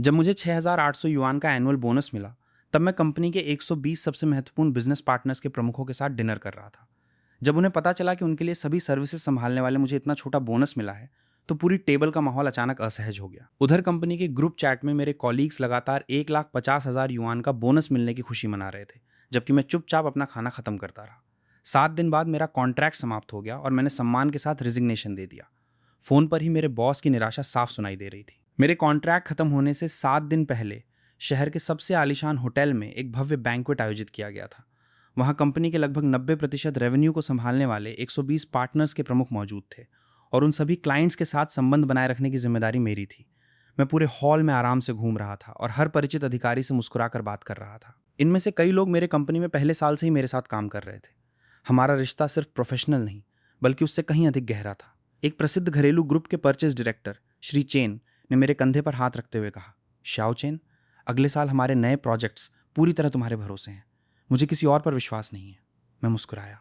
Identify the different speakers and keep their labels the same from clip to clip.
Speaker 1: जब मुझे 6,800 युआन का एनुअल बोनस मिला, तब मैं कंपनी के 120 सबसे महत्वपूर्ण बिजनेस पार्टनर्स के प्रमुखों के साथ डिनर कर रहा था। जब उन्हें पता चला कि उनके लिए सभी सर्विसेज संभालने वाले मुझे इतना छोटा बोनस मिला है, तो पूरी टेबल का माहौल अचानक असहज हो गया। उधर कंपनी के ग्रुप चैट में मेरे कॉलीग्स लगातार 1,50,000 युआन का बोनस मिलने की खुशी मना रहे थे, जबकि मैं चुपचाप अपना खाना खत्म करता रहा। 7 दिन बाद मेरा कॉन्ट्रैक्ट समाप्त हो गया और मैंने सम्मान के साथ रिजिग्नेशन दे दिया। फोन पर ही मेरे बॉस की निराशा साफ सुनाई दे रही थी। मेरे कॉन्ट्रैक्ट खत्म होने से 7 दिन पहले शहर के सबसे आलीशान होटल में एक भव्य बैंक्वेट आयोजित किया गया था। वहां कंपनी के लगभग 90% रेवेन्यू को संभालने वाले 120 पार्टनर्स के प्रमुख मौजूद थे और उन सभी क्लाइंट्स के साथ संबंध बनाए रखने की जिम्मेदारी मेरी थी। मैं पूरे हॉल में आराम से घूम रहा था और हर परिचित अधिकारी से मुस्कुराकर बात कर रहा था। इनमें से कई लोग मेरे कंपनी में पहले साल से ही मेरे साथ काम कर रहे थे। हमारा रिश्ता सिर्फ प्रोफेशनल नहीं, बल्कि उससे कहीं अधिक गहरा था। एक प्रसिद्ध घरेलू ग्रुप के परचेज डायरेक्टर श्री चेन ने मेरे कंधे पर हाथ रखते हुए कहा, श्याओ चेन, अगले साल हमारे नए प्रोजेक्ट्स पूरी तरह तुम्हारे भरोसे हैं। मुझे किसी और पर विश्वास नहीं है। मैं मुस्कुराया।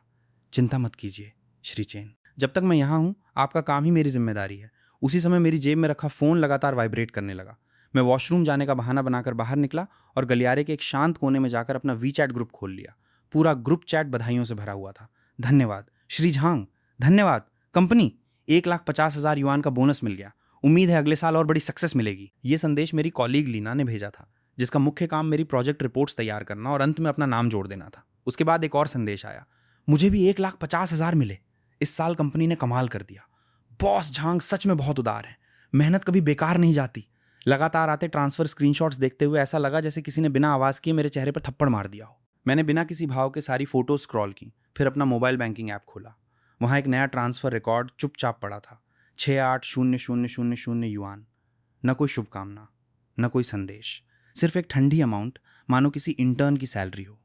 Speaker 1: चिंता मत कीजिए श्री चेन, जब तक मैं यहाँ हूँ आपका काम ही मेरी जिम्मेदारी है। उसी समय मेरी जेब में रखा फोन लगातार वाइब्रेट करने लगा। मैं वॉशरूम जाने का बहाना बनाकर बाहर निकला और गलियारे के एक शांत कोने में जाकर अपना वी चैट ग्रुप खोल लिया। पूरा ग्रुप चैट बधाइयों से भरा हुआ था। धन्यवाद श्री झांग, धन्यवाद कंपनी, 1,50,000 युआन का बोनस मिल गया। उम्मीद है अगले साल और बड़ी सक्सेस मिलेगी। ये संदेश मेरी कॉलीग लीना ने भेजा था, जिसका मुख्य काम मेरी प्रोजेक्ट रिपोर्ट्स तैयार करना और अंत में अपना नाम जोड़ देना था। उसके बाद एक और संदेश आया, मुझे भी 1,50,000 मिले। इस साल कंपनी ने कमाल कर दिया। बॉस झांग सच में बहुत उदार है। मेहनत कभी बेकार नहीं जाती। लगातार आते ट्रांसफर स्क्रीनशॉट्स देखते हुए ऐसा लगा जैसे किसी ने बिना आवाज किए मेरे चेहरे पर थप्पड़ मार दिया हो। मैंने बिना किसी भाव के सारी फोटो स्क्रॉल की, फिर अपना मोबाइल बैंकिंग ऐप खोला। वहां एक नया ट्रांसफर रिकॉर्ड चुपचाप पड़ा था, 68,000 युआन। न कोई शुभकामना, न कोई संदेश, सिर्फ एक ठंडी अमाउंट, मानो किसी इंटर्न की सैलरी हो।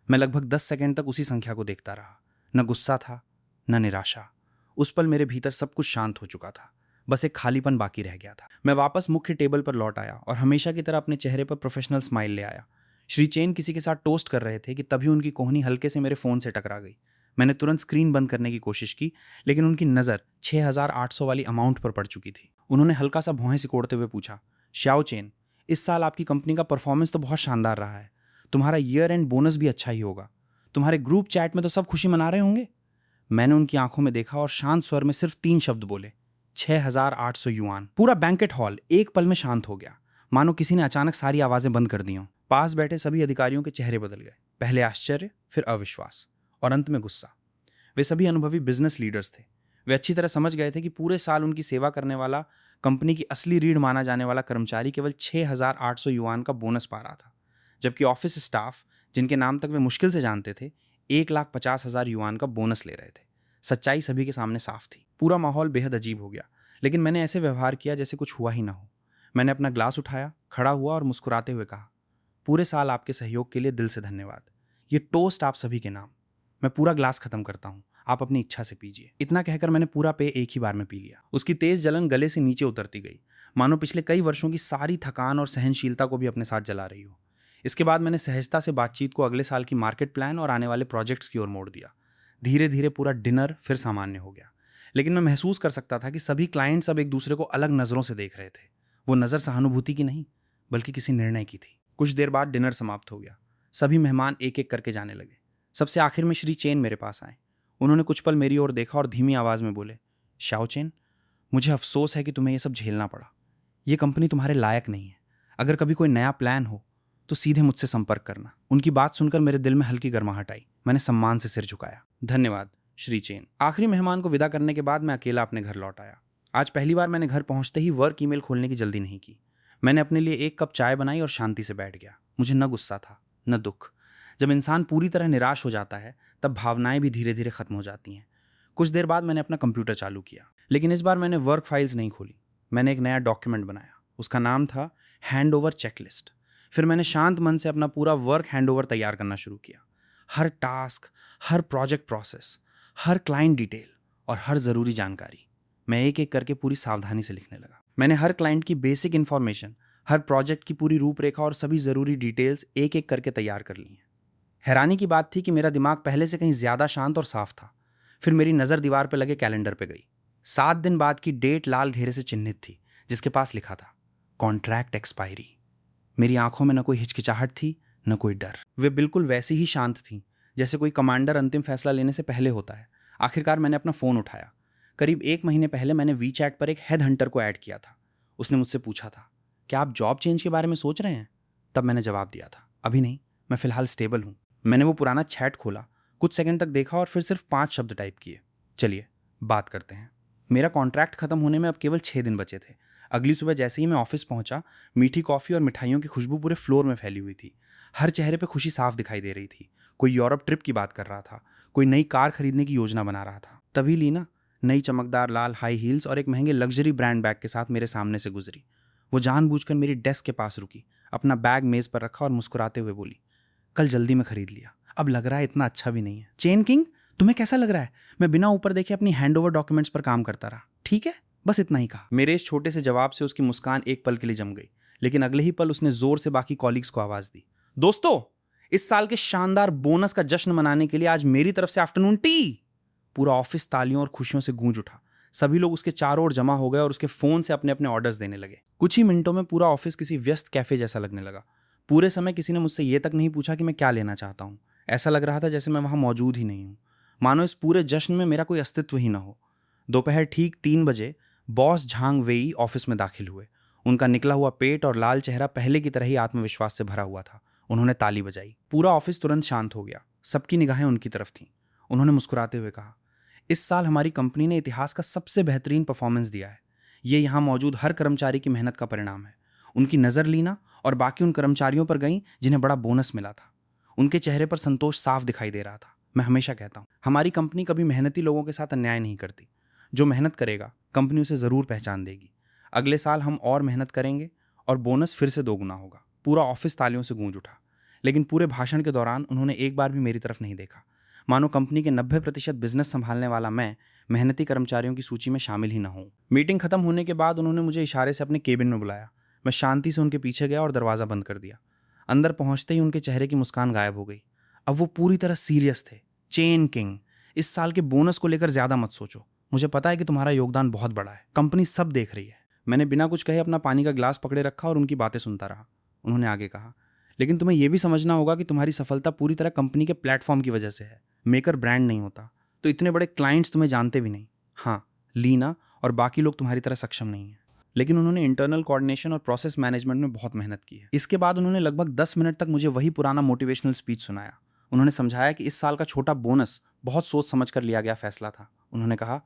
Speaker 1: मैं लगभग 10 सेकंड तक उसी संख्या को देखता रहा। न गुस्सा था, न निराशा। उस पल मेरे भीतर सब कुछ शांत हो चुका था, बस एक खालीपन बाकी रह गया था। मैं वापस मुख्य टेबल पर लौट आया और हमेशा की तरह अपने चेहरे पर प्रोफेशनल स्माइल ले आया। श्री चेन किसी के साथ टोस्ट कर रहे थे कि तभी उनकी कोहनी हल्के से मेरे फोन से टकरा गई। मैंने तुरंत स्क्रीन बंद करने की कोशिश की, लेकिन उनकी नज़र 6,800 वाली अमाउंट पर पड़ चुकी थी। उन्होंने हल्का सा भौहें सिकोड़ते हुए पूछा, श्याओ चेन, इस साल आपकी कंपनी का परफॉर्मेंस तो बहुत शानदार रहा है। तुम्हारा ईयर एंड बोनस भी अच्छा ही होगा। तुम्हारे ग्रुप चैट में तो सब खुशी मना रहे होंगे। मैंने उनकी आंखों में देखा और शांत स्वर में सिर्फ 3 शब्द बोले, 6,800 युआन। पूरा बैंकेट हॉल एक पल में शांत हो गया, मानो किसी ने अचानक सारी आवाजें बंद कर दी हों। पास बैठे सभी अधिकारियों के चेहरे बदल गए, पहले आश्चर्य, फिर अविश्वास और अंत में गुस्सा। वे सभी अनुभवी बिजनेस लीडर्स थे। वे अच्छी तरह समझ गए थे कि पूरे साल उनकी सेवा करने वाला, कंपनी की असली रीढ़ माना जाने वाला कर्मचारी केवल 6,800 युआन का बोनस पा रहा था, जबकि ऑफिस स्टाफ, जिनके नाम तक वे मुश्किल से जानते थे, 1,50,000 युआन का बोनस ले रहे थे। सच्चाई सभी के सामने साफ थी। पूरा माहौल बेहद अजीब हो गया, लेकिन मैंने ऐसे व्यवहार किया जैसे कुछ हुआ ही ना हो। मैंने अपना ग्लास उठाया, खड़ा हुआ और मुस्कुराते हुए कहा, पूरे साल आपके सहयोग के लिए दिल से धन्यवाद। ये टोस्ट आप सभी के नाम। मैं पूरा ग्लास खत्म करता हूँ, आप अपनी इच्छा से पीजिए। इतना कहकर मैंने पूरा पेय एक ही बार में पी लिया। उसकी तेज जलन गले से नीचे उतरती गई, मानो पिछले कई वर्षों की सारी थकान और सहनशीलता को भी अपने साथ जला रही हो। इसके बाद मैंने सहजता से बातचीत को अगले साल की मार्केट प्लान और आने वाले प्रोजेक्ट्स की ओर मोड़ दिया। धीरे धीरे पूरा डिनर फिर सामान्य हो गया, लेकिन मैं महसूस कर सकता था कि सभी क्लाइंट्स अब एक दूसरे को अलग नज़रों से देख रहे थे। वो नज़र सहानुभूति की नहीं, बल्कि किसी निर्णय की थी। कुछ देर बाद डिनर समाप्त हो गया। सभी मेहमान एक एक करके जाने लगे। सबसे आखिर में श्री चेन मेरे पास आए। उन्होंने कुछ पल मेरी ओर देखा और धीमी आवाज़ में बोले, श्याओ चेन, मुझे अफसोस है कि तुम्हें यह सब झेलना पड़ा। ये कंपनी तुम्हारे लायक नहीं है। अगर कभी कोई नया प्लान हो तो सीधे मुझसे संपर्क करना। उनकी बात सुनकर मेरे दिल में हल्की गर्माहट आई। मैंने सम्मान से सिर झुकाया। धन्यवाद श्री चेन। आखिरी मेहमान को विदा करने के बाद मैं अकेला अपने घर लौट आया। आज पहली बार मैंने घर पहुंचते ही वर्क ईमेल खोलने की जल्दी नहीं की। मैंने अपने लिए एक कप चाय बनाई और शांति से बैठ गया। मुझे न गुस्सा था, न दुख। जब इंसान पूरी तरह निराश हो जाता है, तब भावनाएं भी धीरे धीरे खत्म हो जाती हैं। कुछ देर बाद मैंने अपना कंप्यूटर चालू किया, लेकिन इस बार मैंने वर्क फाइल्स नहीं खोली। मैंने एक नया डॉक्यूमेंट बनाया। उसका नाम था हैंड ओवर चेकलिस्ट। फिर मैंने शांत मन से अपना पूरा वर्क हैंडओवर तैयार करना शुरू किया। हर टास्क, हर प्रोजेक्ट प्रोसेस, हर क्लाइंट डिटेल और हर ज़रूरी जानकारी मैं एक एक करके पूरी सावधानी से लिखने लगा। मैंने हर क्लाइंट की बेसिक इन्फॉर्मेशन, हर प्रोजेक्ट की पूरी रूपरेखा और सभी ज़रूरी डिटेल्स एक एक करके तैयार कर ली हैं। हैरानी की बात थी कि मेरा दिमाग पहले से कहीं ज़्यादा शांत और साफ था। फिर मेरी नज़र दीवार पर लगे कैलेंडर पर गई। 7 दिन बाद की डेट लाल घेरे से चिन्हित थी, जिसके पास लिखा था कॉन्ट्रैक्ट एक्सपायरी। मेरी आंखों में न कोई हिचकिचाहट थी, न कोई डर। वे बिल्कुल वैसी ही शांत थीं जैसे कोई कमांडर अंतिम फैसला लेने से पहले होता है। आखिरकार मैंने अपना फ़ोन उठाया। करीब 1 महीने पहले मैंने वीचैट पर एक हेड हंटर को ऐड किया था। उसने मुझसे पूछा था, क्या आप जॉब चेंज के बारे में सोच रहे हैं? तब मैंने जवाब दिया था, अभी नहीं, मैं फ़िलहाल स्टेबल हूँ। मैंने वो पुराना चैट खोला, कुछ सेकंड तक देखा और फिर सिर्फ 5 शब्द टाइप किए, चलिए बात करते हैं। मेरा कॉन्ट्रैक्ट खत्म होने में अब केवल 6 दिन बचे थे। अगली सुबह जैसे ही मैं ऑफिस पहुंचा, मीठी कॉफ़ी और मिठाइयों की खुशबू पूरे फ्लोर में फैली हुई थी। हर चेहरे पे खुशी साफ दिखाई दे रही थी। कोई यूरोप ट्रिप की बात कर रहा था, कोई नई कार खरीदने की योजना बना रहा था। तभी लीना नई चमकदार लाल हाई हील्स और एक महंगे लग्जरी ब्रांड बैग के साथ मेरे सामने से गुजरी। वो जानबूझकर मेरी डेस्क के पास रुकी, अपना बैग मेज पर रखा और मुस्कुराते हुए बोली, कल जल्दी में खरीद लिया, अब लग रहा है इतना अच्छा भी नहीं है। चेन किंग, तुम्हें कैसा लग रहा है? मैं बिना ऊपर देखे अपनी हैंडओवर डॉक्यूमेंट्स पर काम करता रहा। ठीक है, बस इतना ही कहा। मेरे इस छोटे से जवाब से उसकी मुस्कान एक पल के लिए जम गई, लेकिन अगले ही पल उसने जोर से बाकी कॉलीग्स को आवाज दी, दोस्तों, इस साल के शानदार बोनस का जश्न मनाने के लिए आज मेरी तरफ से आफ्टरनून टी। पूरा ऑफिस तालियों और खुशियों से गूंज उठा। सभी लोग उसके चारों ओर जमा हो गए और उसके फोन से अपने अपने ऑर्डर्स देने लगे। कुछ ही मिनटों में पूरा ऑफिस किसी व्यस्त कैफे जैसा लगने लगा। पूरे समय किसी ने मुझसे यह तक नहीं पूछा कि मैं क्या लेना चाहता हूँ। ऐसा लग रहा था जैसे मैं वहां मौजूद ही नहीं हूँ, मानो इस पूरे जश्न में मेरा कोई अस्तित्व ही ना हो। दोपहर ठीक 3 बजे बॉस झांग वेई ऑफिस में दाखिल हुए। उनका निकला हुआ पेट और लाल चेहरा पहले की तरह ही आत्मविश्वास से भरा हुआ था। उन्होंने ताली बजाई। पूरा ऑफिस तुरंत शांत हो गया। सबकी निगाहें उनकी तरफ थीं। उन्होंने मुस्कुराते हुए कहा, इस साल हमारी कंपनी ने इतिहास का सबसे बेहतरीन परफॉर्मेंस दिया है। ये यहाँ मौजूद हर कर्मचारी की मेहनत का परिणाम है। उनकी नज़र लीना और बाकी उन कर्मचारियों पर गई जिन्हें बड़ा बोनस मिला था। उनके चेहरे पर संतोष साफ दिखाई दे रहा था। मैं हमेशा कहता हूँ, हमारी कंपनी कभी मेहनती लोगों के साथ अन्याय नहीं करती। जो मेहनत करेगा कंपनी उसे ज़रूर पहचान देगी। अगले साल हम और मेहनत करेंगे और बोनस फिर से 2 गुना होगा। पूरा ऑफिस तालियों से गूंज उठा, लेकिन पूरे भाषण के दौरान उन्होंने एक बार भी मेरी तरफ नहीं देखा, मानो कंपनी के 90% बिजनेस संभालने वाला मैं मेहनती कर्मचारियों की सूची में शामिल ही न हूं। मीटिंग खत्म होने के बाद उन्होंने मुझे इशारे से अपने केबिन में बुलाया। मैं शांति से उनके पीछे गया और दरवाज़ा बंद कर दिया। अंदर पहुंचते ही उनके चेहरे की मुस्कान गायब हो गई। अब वो पूरी तरह सीरियस थे। चेन किंग, इस साल के बोनस को लेकर ज्यादा मत सोचो। मुझे पता है कि तुम्हारा योगदान बहुत बड़ा है, कंपनी सब देख रही है। मैंने बिना कुछ कहे अपना पानी का ग्लास पकड़े रखा और उनकी बातें सुनता रहा। उन्होंने आगे कहा, लेकिन तुम्हें यह भी समझना होगा कि तुम्हारी सफलता पूरी तरह कंपनी के प्लेटफॉर्म की वजह से है। मेकर ब्रांड नहीं होता तो इतने बड़े क्लाइंट्स तुम्हें जानते भी नहीं। हाँ, लीना और बाकी लोग तुम्हारी तरह सक्षम नहीं है, लेकिन उन्होंने इंटरनल कोऑर्डिनेशन और प्रोसेस मैनेजमेंट में बहुत मेहनत की है। इसके बाद उन्होंने लगभग 10 मिनट तक मुझे वही पुराना मोटिवेशनल स्पीच सुनाया। उन्होंने समझाया कि इस साल का छोटा बोनस बहुत सोच समझ कर लिया गया फैसला था। उन्होंने कहा,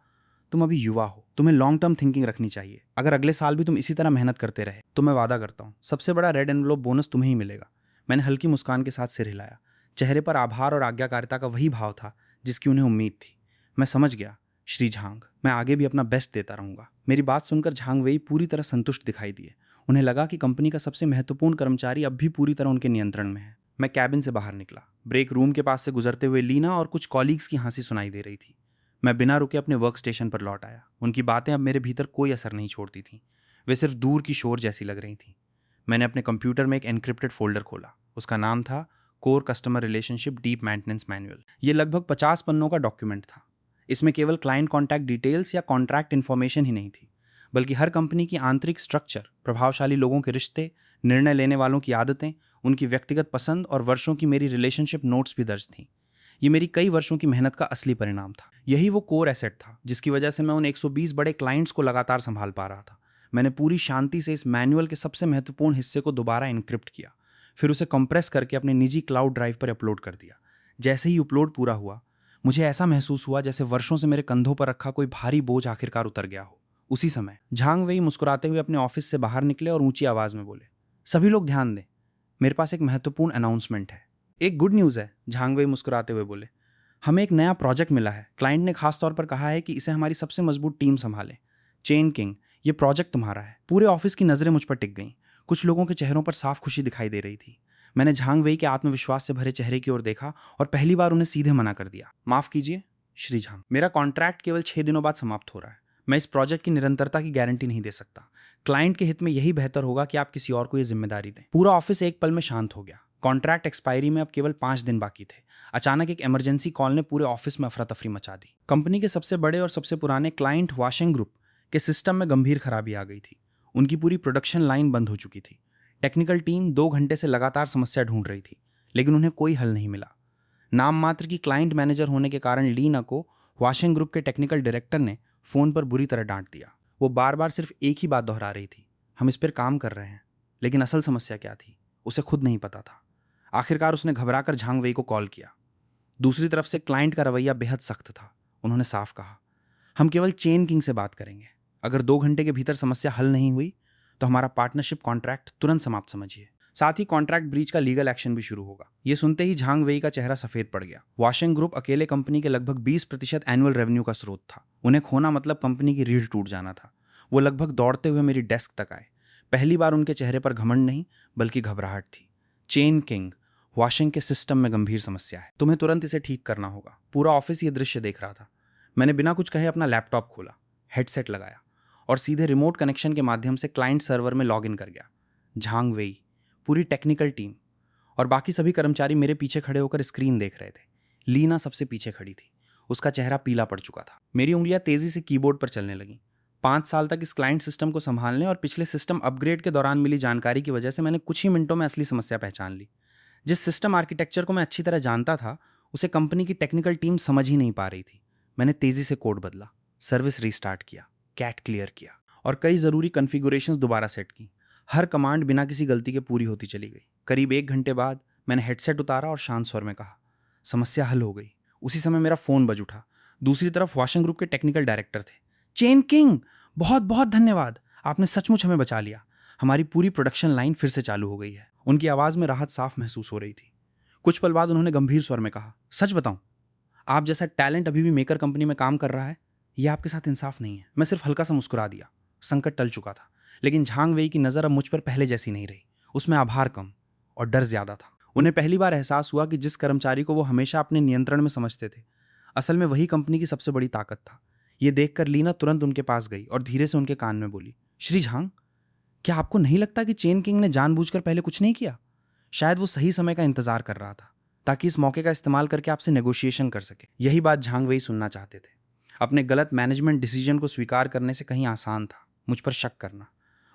Speaker 1: तुम अभी युवा हो, तुम्हें लॉन्ग टर्म थिंकिंग रखनी चाहिए। अगर अगले साल भी तुम इसी तरह मेहनत करते रहे तो मैं वादा करता हूँ सबसे बड़ा रेड एनवेलप बोनस तुम्हें ही मिलेगा। मैंने हल्की मुस्कान के साथ सिर हिलाया। चेहरे पर आभार और आज्ञाकारिता का वही भाव था जिसकी उन्हें उम्मीद थी। मैं समझ गया, श्री झांग, मैं आगे भी अपना बेस्ट देता रहूंगा। मेरी बात सुनकर झांग वेई पूरी तरह संतुष्ट दिखाई दिए। उन्हें लगा कि कंपनी का सबसे महत्वपूर्ण कर्मचारी अब भी पूरी तरह उनके नियंत्रण में है। मैं कैबिन से बाहर निकला। ब्रेक रूम के पास से गुजरते हुए लीना और कुछ कॉलीग्स की हंसी सुनाई दे रही थी। मैं बिना रुके अपने वर्क स्टेशन पर लौट आया। उनकी बातें अब मेरे भीतर कोई असर नहीं छोड़ती थीं। वे सिर्फ दूर की शोर जैसी लग रही थीं। मैंने अपने कंप्यूटर में एक एनक्रिप्टेड फोल्डर खोला। उसका नाम था core customer relationship deep maintenance manual. ये लगभग 50 पन्नों का डॉक्यूमेंट था। इसमें केवल क्लाइंट कॉन्टैक्ट डिटेल्स या कॉन्ट्रैक्ट इन्फॉर्मेशन ही नहीं थी, बल्कि हर कंपनी की आंतरिक स्ट्रक्चर, प्रभावशाली लोगों के रिश्ते, निर्णय लेने वालों की आदतें, उनकी व्यक्तिगत पसंद और वर्षों की मेरी रिलेशनशिप नोट्स भी दर्ज थीं। ये मेरी कई वर्षों की मेहनत का असली परिणाम था। यही वो कोर एसेट था जिसकी वजह से मैं उन 120 बड़े क्लाइंट्स को लगातार संभाल पा रहा था। मैंने पूरी शांति से इस मैनुअल के सबसे महत्वपूर्ण हिस्से को दोबारा एनक्रिप्ट किया, फिर उसे कंप्रेस करके अपने निजी क्लाउड ड्राइव पर अपलोड कर दिया। जैसे ही अपलोड पूरा हुआ, मुझे ऐसा महसूस हुआ जैसे वर्षों से मेरे कंधों पर रखा कोई भारी बोझ आखिरकार उतर गया हो। उसी समय झांग वेई मुस्कुराते हुए अपने ऑफिस से बाहर निकले और ऊंची आवाज में बोले, सभी लोग ध्यान दें, मेरे पास एक महत्वपूर्ण अनाउंसमेंट है। एक गुड न्यूज़ है, झांग वेई मुस्कुराते हुए बोले, हमें एक नया प्रोजेक्ट मिला है। क्लाइंट ने खास तौर पर कहा है कि इसे हमारी सबसे मजबूत टीम संभाले। चेन किंग, ये प्रोजेक्ट तुम्हारा है। पूरे ऑफिस की नजरें मुझ पर टिक गईं। कुछ लोगों के चेहरों पर साफ खुशी दिखाई दे रही थी। मैंने झांग वेई के आत्मविश्वास से भरे चेहरे की ओर देखा और पहली बार उन्हें सीधे मना कर दिया, माफ कीजिए श्री झांग, मेरा कॉन्ट्रैक्ट केवल 6 दिनों बाद समाप्त हो रहा है। मैं इस प्रोजेक्ट की निरंतरता की गारंटी नहीं दे सकता। क्लाइंट के हित में यही बेहतर होगा कि आप किसी और को यह जिम्मेदारी दें। पूरा ऑफिस एक पल में शांत हो गया। कॉन्ट्रैक्ट एक्सपायरी में अब केवल 5 दिन बाकी थे। अचानक एक इमरजेंसी कॉल ने पूरे ऑफिस में अफरा तफरी मचा दी। कंपनी के सबसे बड़े और सबसे पुराने क्लाइंट वाशिंग ग्रुप के सिस्टम में गंभीर खराबी आ गई थी। उनकी पूरी प्रोडक्शन लाइन बंद हो चुकी थी। टेक्निकल टीम 2 घंटे से लगातार समस्या ढूंढ रही थी, लेकिन उन्हें कोई हल नहीं मिला। नाम मात्र की क्लाइंट मैनेजर होने के कारण लीना को वाशिंग ग्रुप के टेक्निकल डायरेक्टर ने फोन पर बुरी तरह डांट दिया। वो बार बार सिर्फ एक ही बात दोहरा रही थी, हम इस पर काम कर रहे हैं, लेकिन असल समस्या क्या थी उसे खुद नहीं पता था। आखिरकार उसने घबराकर झांग वेई को कॉल किया। दूसरी तरफ से क्लाइंट का रवैया बेहद सख्त था। उन्होंने साफ कहा, हम केवल चेन किंग से बात करेंगे। अगर 2 घंटे के भीतर समस्या हल नहीं हुई तो हमारा पार्टनरशिप कॉन्ट्रैक्ट तुरंत समाप्त समझिए। साथ ही कॉन्ट्रैक्ट ब्रीच का लीगल एक्शन भी शुरू होगा। ये सुनते ही झांग वेई का चेहरा सफेद पड़ गया। वाशिंग ग्रुप अकेले कंपनी के लगभग 20% एनुअल रेवेन्यू का स्रोत था। उन्हें खोना मतलब कंपनी की रीढ़ टूट जाना था। वो लगभग दौड़ते हुए मेरी डेस्क तक आए। पहली बार उनके चेहरे पर घमंड नहीं बल्कि घबराहट थी। चेन किंग, वॉशिंग के सिस्टम में गंभीर समस्या है, तुम्हें तुरंत इसे ठीक करना होगा। पूरा ऑफिस ये दृश्य देख रहा था। मैंने बिना कुछ कहे अपना लैपटॉप खोला, हेडसेट लगाया और सीधे रिमोट कनेक्शन के माध्यम से क्लाइंट सर्वर में लॉगिन कर गया। झांग वेई, पूरी टेक्निकल टीम और बाकी सभी कर्मचारी मेरे पीछे खड़े होकर स्क्रीन देख रहे थे। लीना सबसे पीछे खड़ी थी। उसका चेहरा पीला पड़ चुका था। मेरी उंगलियां तेजी से कीबोर्ड पर चलने लगीं। 5 साल तक इस क्लाइंट सिस्टम को संभालने और पिछले सिस्टम अपग्रेड के दौरान मिली जानकारी की वजह से मैंने कुछ ही मिनटों में असली समस्या पहचान ली। जिस सिस्टम आर्किटेक्चर को मैं अच्छी तरह जानता था, उसे कंपनी की टेक्निकल टीम समझ ही नहीं पा रही थी। मैंने तेजी से कोड बदला, सर्विस रीस्टार्ट किया, कैट क्लियर किया और कई ज़रूरी कॉन्फ़िगरेशंस दोबारा सेट की। हर कमांड बिना किसी गलती के पूरी होती चली गई। करीब 1 घंटे बाद मैंने हेडसेट उतारा और शांत स्वर में कहा, समस्या हल हो गई। उसी समय मेरा फ़ोन बज उठा। दूसरी तरफ वाशिंग ग्रुप के टेक्निकल डायरेक्टर थे। चेन किंग, बहुत बहुत धन्यवाद, आपने सचमुच हमें बचा लिया। हमारी पूरी प्रोडक्शन लाइन फिर से चालू हो गई है। उनकी आवाज़ में राहत साफ महसूस हो रही थी। कुछ पल बाद उन्होंने गंभीर स्वर में कहा, सच बताऊं, आप जैसा टैलेंट अभी भी मेकर कंपनी में काम कर रहा है, यह आपके साथ इंसाफ नहीं है। मैं सिर्फ हल्का सा मुस्कुरा दिया। संकट टल चुका था, लेकिन झांग वेई की नज़र अब मुझ पर पहले जैसी नहीं रही। उसमें आभार कम और डर ज्यादा था। उन्हें पहली बार एहसास हुआ कि जिस कर्मचारी को वो हमेशा अपने नियंत्रण में समझते थे, असल में वही कंपनी की सबसे बड़ी ताकत था। ये देखकर लीना तुरंत उनके पास गई और धीरे से उनके कान में बोली, श्री झांग, क्या आपको नहीं लगता कि चेन किंग ने जानबूझकर पहले कुछ नहीं किया? शायद वो सही समय का इंतजार कर रहा था ताकि इस मौके का इस्तेमाल करके आपसे नेगोशिएशन कर सके। यही बात झांग वेई सुनना चाहते थे। अपने गलत मैनेजमेंट डिसीजन को स्वीकार करने से कहीं आसान था मुझ पर शक करना।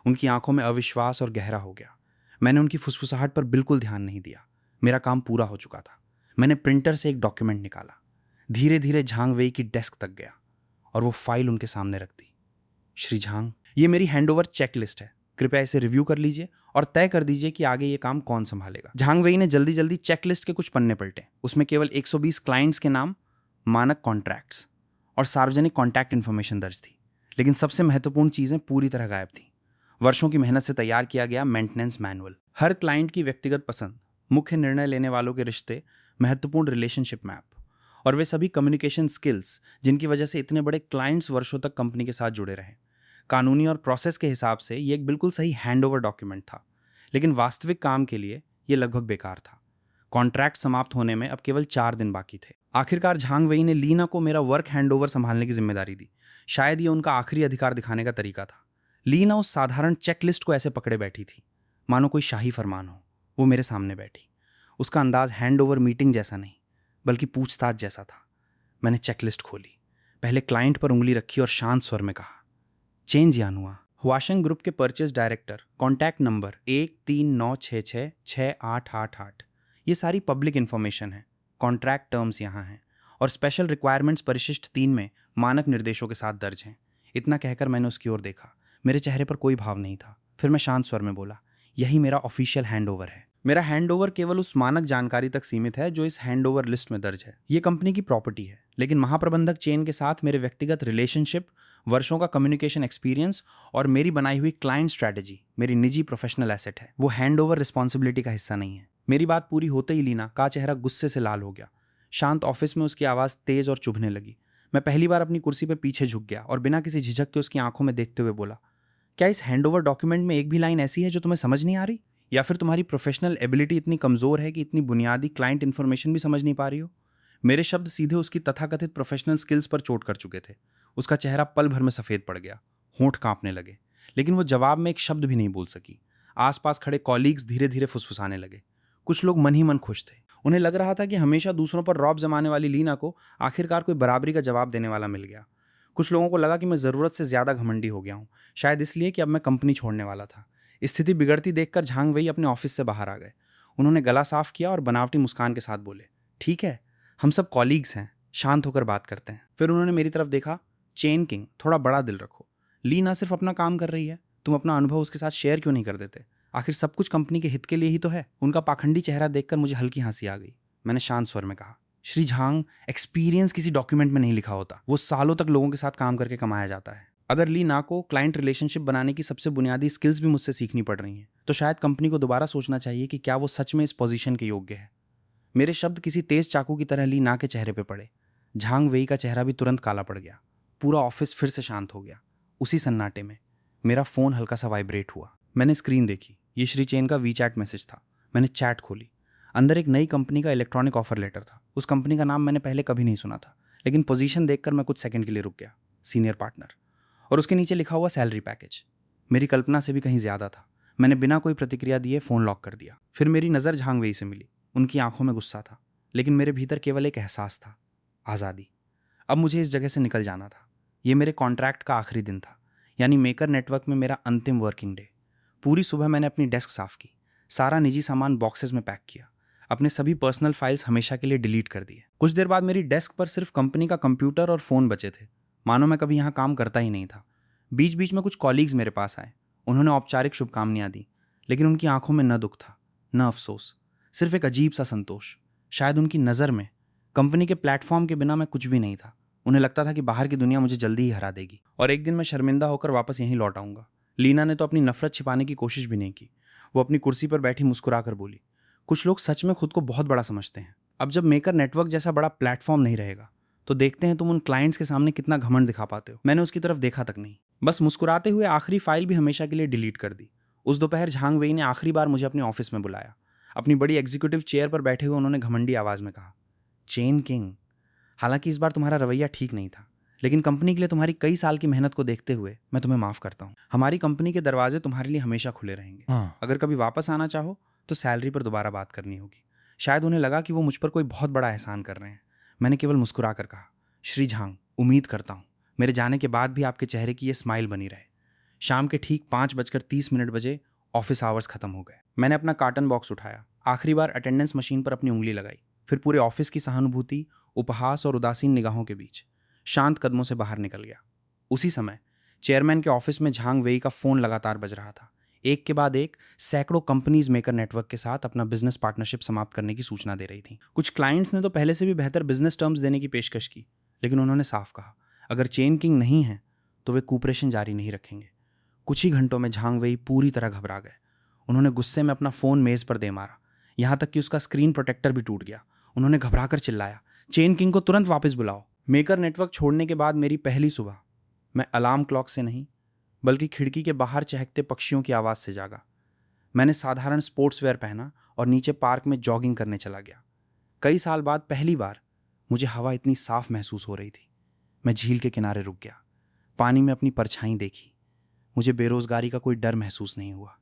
Speaker 1: उनकी आंखों में अविश्वास और गहरा हो गया। मैंने उनकी फुसफुसाहट पर बिल्कुल ध्यान नहीं दिया। मेरा काम पूरा हो चुका था। मैंने प्रिंटर से एक डॉक्यूमेंट निकाला, धीरे धीरे झांग वेई की डेस्क तक गया और वो फाइल उनके सामने रख दी। श्री झांग, ये मेरी हैंडओवर चेकलिस्ट है। कृपया इसे रिव्यू कर लीजिए और तय कर दीजिए कि आगे ये काम कौन संभालेगा। झांग वेई ने जल्दी जल्दी चेकलिस्ट के कुछ पन्ने पलटे। उसमें केवल 120 क्लाइंट्स के नाम, मानक कॉन्ट्रैक्ट्स और सार्वजनिक कॉन्टैक्ट इन्फॉर्मेशन दर्ज थी। लेकिन सबसे महत्वपूर्ण चीजें पूरी तरह गायब थीं। वर्षों की मेहनत से तैयार किया गया मेंटेनेंस मैनुअल, हर क्लाइंट की व्यक्तिगत पसंद, मुख्य निर्णय लेने वालों के रिश्ते, महत्वपूर्ण रिलेशनशिप मैप और वे सभी कम्युनिकेशन स्किल्स जिनकी वजह से इतने बड़े क्लाइंट्स वर्षों तक कंपनी के साथ जुड़े रहे। कानूनी और प्रोसेस के हिसाब से ये एक बिल्कुल सही हैंडओवर डॉक्यूमेंट था, लेकिन वास्तविक काम के लिए ये लगभग बेकार था। कॉन्ट्रैक्ट समाप्त होने में अब केवल 4 दिन बाकी थे। आखिरकार झांग वेई ने लीना को मेरा वर्क हैंडओवर संभालने की जिम्मेदारी दी। शायद ये उनका आखिरी अधिकार दिखाने का तरीका था। लीना उस साधारण चेकलिस्ट को ऐसे पकड़े बैठी थी मानो कोई शाही फरमान हो। वो मेरे सामने बैठी। उसका अंदाज हैंडओवर मीटिंग जैसा नहीं बल्कि पूछताछ जैसा था। मैंने चेकलिस्ट खोली, पहले क्लाइंट पर उंगली रखी और शांत स्वर में कहा, चेंज यानुआ, वाशिंग ग्रुप के परचेज डायरेक्टर, कॉन्टैक्ट नंबर 1396668888। ये सारी पब्लिक इंफॉर्मेशन है। कॉन्ट्रैक्ट टर्म्स यहाँ हैं और स्पेशल रिक्वायरमेंट्स परिशिष्ट 3 में मानक निर्देशों के साथ दर्ज हैं। इतना कहकर मैंने उसकी ओर देखा। मेरे चेहरे पर कोई भाव नहीं था। फिर मैं शांत स्वर में बोला, यही मेरा ऑफिशियल हैंडओवर है। मेरा हैंडओवर केवल उस मानक जानकारी तक सीमित है जो इस हैंडओवर लिस्ट में दर्ज है। ये कंपनी की प्रॉपर्टी है, लेकिन महाप्रबंधक चेन के साथ मेरे व्यक्तिगत रिलेशनशिप, वर्षों का कम्युनिकेशन एक्सपीरियंस और मेरी बनाई हुई क्लाइंट स्ट्रैटेजी मेरी निजी प्रोफेशनल एसेट है। वो हैंडओवर रिस्पॉन्सिबिलिटी का हिस्सा नहीं है। मेरी बात पूरी होते ही लीना का चेहरा गुस्से से लाल हो गया। शांत ऑफिस में उसकी आवाज़ तेज और चुभने लगी। मैं पहली बार अपनी कुर्सी पर पीछे झुक गया और बिना किसी झिझक के उसकी आंखों में देखते हुए बोला, क्या इस हैंडओवर डॉक्यूमेंट में एक भी लाइन ऐसी है जो तुम्हें समझ नहीं आ रही? या फिर तुम्हारी प्रोफेशनल एबिलिटी इतनी कमज़ोर है कि इतनी बुनियादी क्लाइंट इन्फॉर्मेशन भी समझ नहीं पा रही हो? मेरे शब्द सीधे उसकी तथाकथित प्रोफेशनल स्किल्स पर चोट कर चुके थे। उसका चेहरा पल भर में सफ़ेद पड़ गया, होंठ कांपने लगे, लेकिन वो जवाब में एक शब्द भी नहीं बोल सकी। आसपास खड़े कॉलीग्स धीरे धीरे फुसफुसाने लगे। कुछ लोग मन ही मन खुश थे। उन्हें लग रहा था कि हमेशा दूसरों पर रौब जमाने वाली लीना को आखिरकार कोई बराबरी का जवाब देने वाला मिल गया। कुछ लोगों को लगा कि मैं ज़रूरत से ज़्यादा घमंडी हो गया हूँ, शायद इसलिए कि अब मैं कंपनी छोड़ने वाला था। स्थिति बिगड़ती देखकर झांग वही अपने ऑफिस से बाहर आ गए। उन्होंने गला साफ किया और बनावटी मुस्कान के साथ बोले, ठीक है, हम सब कॉलीग्स हैं, शांत होकर बात करते हैं। फिर उन्होंने मेरी तरफ देखा, चेन किंग, थोड़ा बड़ा दिल रखो। ली ना सिर्फ अपना काम कर रही है, तुम अपना अनुभव उसके साथ शेयर क्यों नहीं कर देते? आखिर सब कुछ कंपनी के हित के लिए ही तो है। उनका पाखंडी चेहरा देखकर मुझे हल्की हंसी आ गई। मैंने शांत स्वर में कहा, श्री झांग, एक्सपीरियंस किसी डॉक्यूमेंट में नहीं लिखा होता, वो सालों तक लोगों के साथ काम करके कमाया जाता है। अगर ली ना को क्लाइंट रिलेशनशिप बनाने की सबसे बुनियादी स्किल्स भी मुझसे सीखनी पड़ रही हैं, तो शायद कंपनी को दोबारा सोचना चाहिए कि क्या वो सच में इस पोजीशन के योग्य है। मेरे शब्द किसी तेज चाकू की तरह ली ना के चेहरे पे पड़े। झांग वेई का चेहरा भी तुरंत काला पड़ गया। पूरा ऑफिस फिर से शांत हो गया। उसी सन्नाटे में मेरा फोन हल्का सा वाइब्रेट हुआ। मैंने स्क्रीन देखी। ये श्री चेन का वीचैट मैसेज था। मैंने चैट खोली। अंदर एक नई कंपनी का इलेक्ट्रॉनिक ऑफर लेटर था। उस कंपनी का नाम मैंने पहले कभी नहीं सुना था, लेकिन पोजीशन देखकर मैं कुछ सेकंड के लिए रुक गया। सीनियर पार्टनर, और उसके नीचे लिखा हुआ सैलरी पैकेज। मेरी कल्पना से भी कहीं ज्यादा था। मैंने बिना कोई प्रतिक्रिया दिए फोन लॉक कर दिया। फिर मेरी नज़र झांग वेई से मिली। उनकी आंखों में गुस्सा था, लेकिन मेरे भीतर केवल एक एहसास था, आज़ादी। अब मुझे इस जगह से निकल जाना था। ये मेरे कॉन्ट्रैक्ट का आखिरी दिन था, यानी मेकर नेटवर्क में मेरा अंतिम वर्किंग डे। पूरी सुबह मैंने अपनी डेस्क साफ की, सारा निजी सामान बॉक्सेस में पैक किया, अपने सभी पर्सनल फाइल्स हमेशा के लिए डिलीट कर दिए। कुछ देर बाद मेरी डेस्क पर सिर्फ कंपनी का कंप्यूटर और फ़ोन बचे थे, मानो मैं कभी यहाँ काम करता ही नहीं था। बीच बीच में कुछ कॉलीग्स मेरे पास आए। उन्होंने औपचारिक शुभकामनाएं दी, लेकिन उनकी आंखों में न दुख था, न अफसोस, सिर्फ एक अजीब सा संतोष। शायद उनकी नज़र में कंपनी के प्लेटफॉर्म के बिना मैं कुछ भी नहीं था। उन्हें लगता था कि बाहर की दुनिया मुझे जल्दी ही हरा देगी और एक दिन मैं शर्मिंदा होकर वापस यहीं लौट आऊंगा। लीना ने तो अपनी नफरत छिपाने की कोशिश भी नहीं की। वो अपनी कुर्सी पर बैठी मुस्कुराकर बोली, कुछ लोग सच में खुद को बहुत बड़ा समझते हैं। अब जब मेकर नेटवर्क जैसा बड़ा प्लेटफॉर्म नहीं रहेगा, तो देखते हैं तुम उन क्लाइंट्स के सामने कितना घमंड दिखा पाते हो। मैंने उसकी तरफ देखा तक नहीं, बस मुस्कुराते हुए आखिरी फाइल भी हमेशा के लिए डिलीट कर दी। उस दोपहर झांग वेई ने आखिरी बार मुझे अपने ऑफिस में बुलाया। अपनी बड़ी एग्जीक्यूटिव चेयर पर बैठे हुए उन्होंने घमंडी आवाज में कहा, चेन किंग, हालांकि इस बार तुम्हारा रवैया ठीक नहीं था, लेकिन कंपनी के लिए तुम्हारी कई साल की मेहनत को देखते हुए मैं तुम्हें माफ करता हूँ। हमारी कंपनी के दरवाजे तुम्हारे लिए हमेशा खुले रहेंगे। अगर कभी वापस आना चाहो तो सैलरी पर दोबारा बात करनी होगी। शायद उन्हें लगा कि वो मुझ पर कोई बहुत बड़ा एहसान कर रहे हैं। मैंने केवल मुस्कुरा कर कहा, श्री झांग, उम्मीद करता हूँ मेरे जाने के बाद भी आपके चेहरे की ये स्माइल बनी रहे। शाम के ठीक 5:30 बजे ऑफिस आवर्स खत्म हो गए। मैंने अपना कार्टन बॉक्स उठाया, आखिरी बार अटेंडेंस मशीन पर अपनी उंगली लगाई, फिर पूरे ऑफिस की सहानुभूति, उपहास और उदासीन निगाहों के बीच शांत कदमों से बाहर निकल गया। उसी समय चेयरमैन के ऑफिस में झांग वेई का फोन लगातार बज रहा था। एक के बाद एक सैकड़ों कंपनीज मेकर नेटवर्क के साथ अपना बिजनेस पार्टनरशिप समाप्त करने की सूचना दे रही थी। कुछ क्लाइंट्स ने तो पहले से भी बेहतर बिजनेस टर्म्स देने की पेशकश की, लेकिन उन्होंने साफ कहा, अगर चेन किंग नहीं है तो वे कूपरेशन जारी नहीं रखेंगे। कुछ ही घंटों में झांग वेई पूरी तरह घबरा गए। उन्होंने गुस्से में अपना फोन मेज पर दे मारा, यहां तक कि उसका स्क्रीन प्रोटेक्टर भी टूट गया। उन्होंने घबराकर चिल्लाया, चेन किंग को तुरंत वापस बुलाओ। मेकर नेटवर्क छोड़ने के बाद मेरी पहली सुबह मैं अलार्म क्लॉक से नहीं, बल्कि खिड़की के बाहर चहकते पक्षियों की आवाज़ से जागा। मैंने साधारण स्पोर्ट्स वेयर पहना और नीचे पार्क में जॉगिंग करने चला गया। कई साल बाद पहली बार मुझे हवा इतनी साफ महसूस हो रही थी। मैं झील के किनारे रुक गया, पानी में अपनी परछाई देखी। मुझे बेरोजगारी का कोई डर महसूस नहीं हुआ।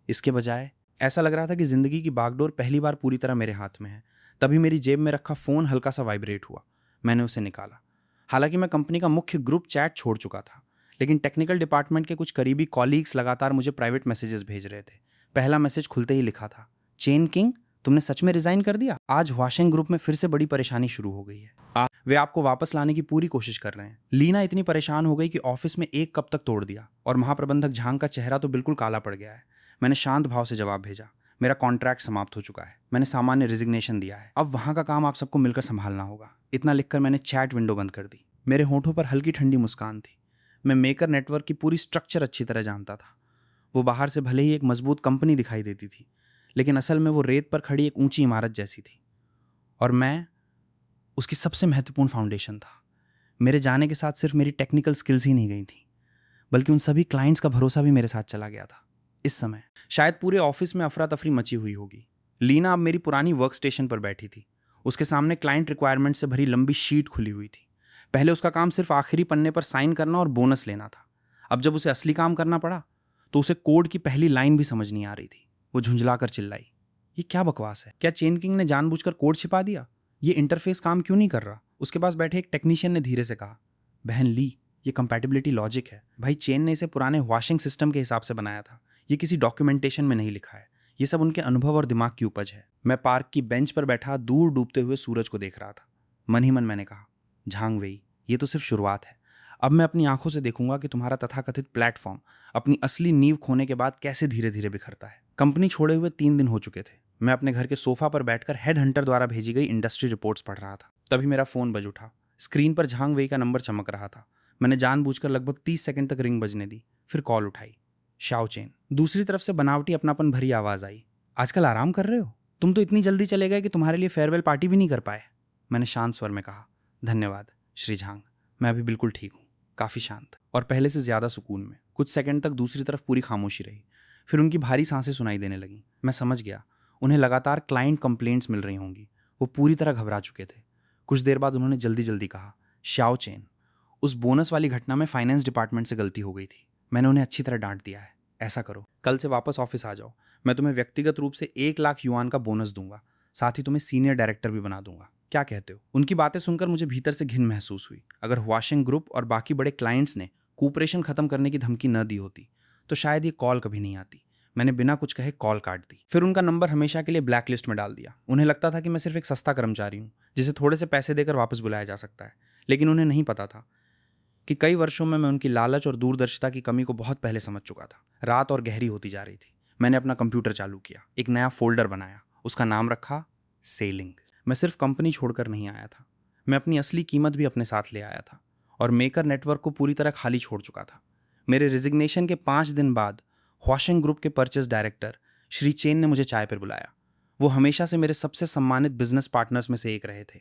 Speaker 1: इसके बजाय ऐसा लग रहा था कि जिंदगी की बागडोर पहली बार पूरी तरह मेरे हाथ में है। तभी मेरी जेब में रखा फोन हल्का सा वाइब्रेट हुआ। मैंने उसे निकाला। हालांकि मैं कंपनी का मुख्य ग्रुप चैट छोड़ चुका था, लेकिन टेक्निकल डिपार्टमेंट के कुछ करीबी कॉलीग्स लगातार मुझे प्राइवेट मैसेजेस भेज रहे थे। पहला मैसेज खुलते ही लिखा था, चेन किंग, तुमने सच में रिजाइन कर दिया? आज वाशिंग ग्रुप में फिर से बड़ी परेशानी शुरू हो गई है। वे आपको वापस लाने की पूरी कोशिश कर रहे हैं। लीना इतनी परेशान हो गई कि ऑफिस में एक कप तक तोड़ दिया और महाप्रबंधक झांग का चेहरा तो बिल्कुल काला पड़ गया है। मैंने शांत भाव से जवाब भेजा, मेरा कॉन्ट्रैक्ट समाप्त हो चुका है, मैंने सामान्य रिजिग्नेशन दिया है, अब वहां का काम आप सबको मिलकर संभालना होगा। इतना लिखकर मैंने चैट विंडो बंद कर दी। मेरे होठों पर हल्की ठंडी मुस्कान थी। मैं मेकर नेटवर्क की पूरी स्ट्रक्चर अच्छी तरह जानता था। वो बाहर से भले ही एक मजबूत कंपनी दिखाई देती थी, लेकिन असल में वो रेत पर खड़ी एक ऊंची इमारत जैसी थी, और मैं उसकी सबसे महत्वपूर्ण फाउंडेशन था। मेरे जाने के साथ सिर्फ मेरी टेक्निकल स्किल्स ही नहीं गई थी, बल्कि उन सभी क्लाइंट्स का भरोसा भी मेरे साथ चला गया था। इस समय शायद पूरे ऑफिस में अफरा तफरी मची हुई होगी। लीना अब मेरी पुरानी वर्क स्टेशन पर बैठी थी। उसके सामने क्लाइंट रिक्वायरमेंट से भरी लंबी शीट खुली हुई थी। पहले उसका काम सिर्फ आखिरी पन्ने पर साइन करना और बोनस लेना था। अब जब उसे असली काम करना पड़ा तो उसे कोड की पहली लाइन भी समझ नहीं आ रही थी। वो झुंझलाकर चिल्लाई, ये क्या बकवास है? क्या चेन किंग ने जानबूझकर कोड छिपा दिया? ये इंटरफेस काम क्यों नहीं कर रहा? उसके पास बैठे एक टेक्नीशियन ने धीरे से कहा, बहन ली, ये कंपैटिबिलिटी लॉजिक है। भाई, चेन ने इसे पुराने वॉशिंग सिस्टम के हिसाब से बनाया था। ये किसी डॉक्यूमेंटेशन में नहीं लिखा है, ये सब उनके अनुभव और दिमाग की उपज है। मैं पार्क की बेंच पर बैठा दूर डूबते हुए सूरज को देख रहा था। मन ही मन मैंने कहा, झांग वेई, ये तो सिर्फ शुरुआत है। अब मैं अपनी आंखों से देखूंगा कि तुम्हारा तथाकथित प्लेटफॉर्म अपनी असली नींव खोने के बाद कैसे धीरे धीरे बिखरता है। कंपनी छोड़े हुए 3 दिन हो चुके थे। मैं अपने घर के सोफा पर बैठकर हेड हंटर द्वारा भेजी गई इंडस्ट्री रिपोर्ट्स पढ़ रहा था। तभी मेरा फोन बज उठा। स्क्रीन पर झांग वेई का नंबर चमक रहा था। मैंने जानबूझकर लगभग 30 सेकंड तक रिंग बजने दी, फिर कॉल उठाई। Shao chain. दूसरी तरफ से बनावटी अपनापन भरी आवाज आई। आजकल आराम कर रहे हो? तुम तो इतनी जल्दी चले गए कि तुम्हारे लिए फेयरवेल पार्टी भी नहीं कर पाए। मैंने शांत स्वर में कहा, धन्यवाद श्री झांग, मैं अभी बिल्कुल ठीक हूँ, काफी शांत और पहले से ज्यादा सुकून में। कुछ सेकंड तक दूसरी तरफ पूरी खामोशी रही, फिर उनकी भारी सांसें सुनाई देने लगी। मैं समझ गया, उन्हें लगातार क्लाइंट कंप्लेंट्स मिल रही होंगी। वो पूरी तरह घबरा चुके थे। कुछ देर बाद उन्होंने जल्दी जल्दी कहा, शाओ चेन, उस बोनस वाली घटना में फाइनेंस डिपार्टमेंट से गलती हो गई थी। मैंने उन्हें अच्छी तरह डांट दिया है। ऐसा करो, कल से वापस ऑफिस आ जाओ। मैं तुम्हें व्यक्तिगत रूप से 1 लाख युआन का बोनस दूंगा, साथ ही तुम्हें सीनियर डायरेक्टर भी बना दूंगा। क्या कहते हो? उनकी बातें सुनकर मुझे भीतर से घिन महसूस हुई। अगर हुआशिंग ग्रुप और बाकी बड़े क्लाइंट्स ने कूपरेशन खत्म करने की धमकी न दी होती तो शायद ये कॉल कभी नहीं आती। मैंने बिना कुछ कहे कॉल काट दी, फिर उनका नंबर हमेशा के लिए ब्लैक लिस्ट में डाल दिया। उन्हें लगता था कि मैं सिर्फ एक सस्ता कर्मचारी हूँ जिसे थोड़े से पैसे देकर वापस बुलाया जा सकता है, लेकिन उन्हें नहीं पता था कि कई वर्षों में मैं उनकी लालच और दूरदर्शिता की कमी को बहुत पहले समझ चुका था। रात और गहरी होती जा रही थी। मैंने अपना कंप्यूटर चालू किया, एक नया फोल्डर बनाया, उसका नाम रखा सेलिंग। मैं सिर्फ कंपनी छोड़कर नहीं आया था, मैं अपनी असली कीमत भी अपने साथ ले आया था और मेकर नेटवर्क को पूरी तरह खाली छोड़ चुका था। मेरे रिजिग्नेशन के 5 दिन बाद हुआशिंग ग्रुप के परचेज डायरेक्टर श्री चेन ने मुझे चाय पर बुलाया। वो हमेशा से मेरे सबसे सम्मानित बिजनेस पार्टनर्स में से एक रहे थे।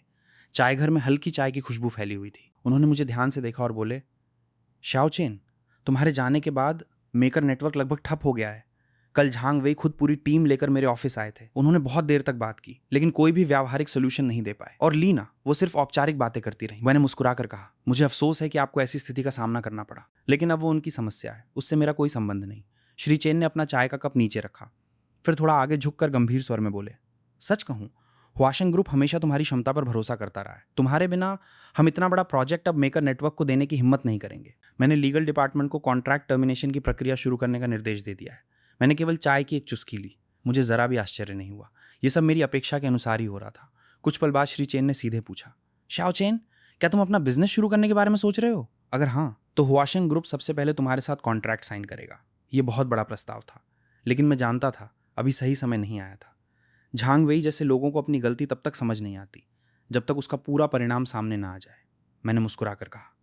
Speaker 1: चाय घर में हल्की चाय की खुशबू फैली हुई थी। उन्होंने मुझे ध्यान से देखा और बोले, शाओ चेन, तुम्हारे जाने के बाद मेकर नेटवर्क लगभग ठप हो गया है। कल झांग वेई खुद पूरी टीम लेकर मेरे ऑफिस आए थे। उन्होंने बहुत देर तक बात की, लेकिन कोई भी व्यावहारिक सोल्यूशन नहीं दे पाए। और लीना, वो सिर्फ औपचारिक बातें करती रही। मैंने मुस्कुराकर कहा, मुझे अफसोस है कि आपको ऐसी स्थिति का सामना करना पड़ा, लेकिन अब वो उनकी समस्या है, उससे मेरा कोई संबंध नहीं। श्री चेन ने अपना चाय का कप नीचे रखा, फिर थोड़ा आगे झुककर गंभीर स्वर में बोले, सच कहूं, हुआशिंग ग्रुप हमेशा तुम्हारी क्षमता पर भरोसा करता रहा है। तुम्हारे बिना हम इतना बड़ा प्रोजेक्ट अब मेकर नेटवर्क को देने की हिम्मत नहीं करेंगे। मैंने लीगल डिपार्टमेंट को कॉन्ट्रैक्ट टर्मिनेशन की प्रक्रिया शुरू करने का निर्देश दे दिया है। मैंने केवल चाय की एक चुस्की ली। मुझे जरा भी आश्चर्य नहीं हुआ, यह सब मेरी अपेक्षा के अनुसार ही हो रहा था। कुछ पल बाद श्री चेन ने सीधे पूछा, शाओ चेन, क्या तुम अपना बिजनेस शुरू करने के बारे में सोच रहे हो? अगर हाँ, तो हुआशिंग ग्रुप सबसे पहले तुम्हारे साथ कॉन्ट्रैक्ट साइन करेगा। यह बहुत बड़ा प्रस्ताव था, लेकिन मैं जानता था अभी सही समय नहीं आया था। झांग वेई जैसे लोगों को अपनी गलती तब तक समझ नहीं आती जब तक उसका पूरा परिणाम सामने ना आ जाए। मैंने मुस्कुराकर कहा,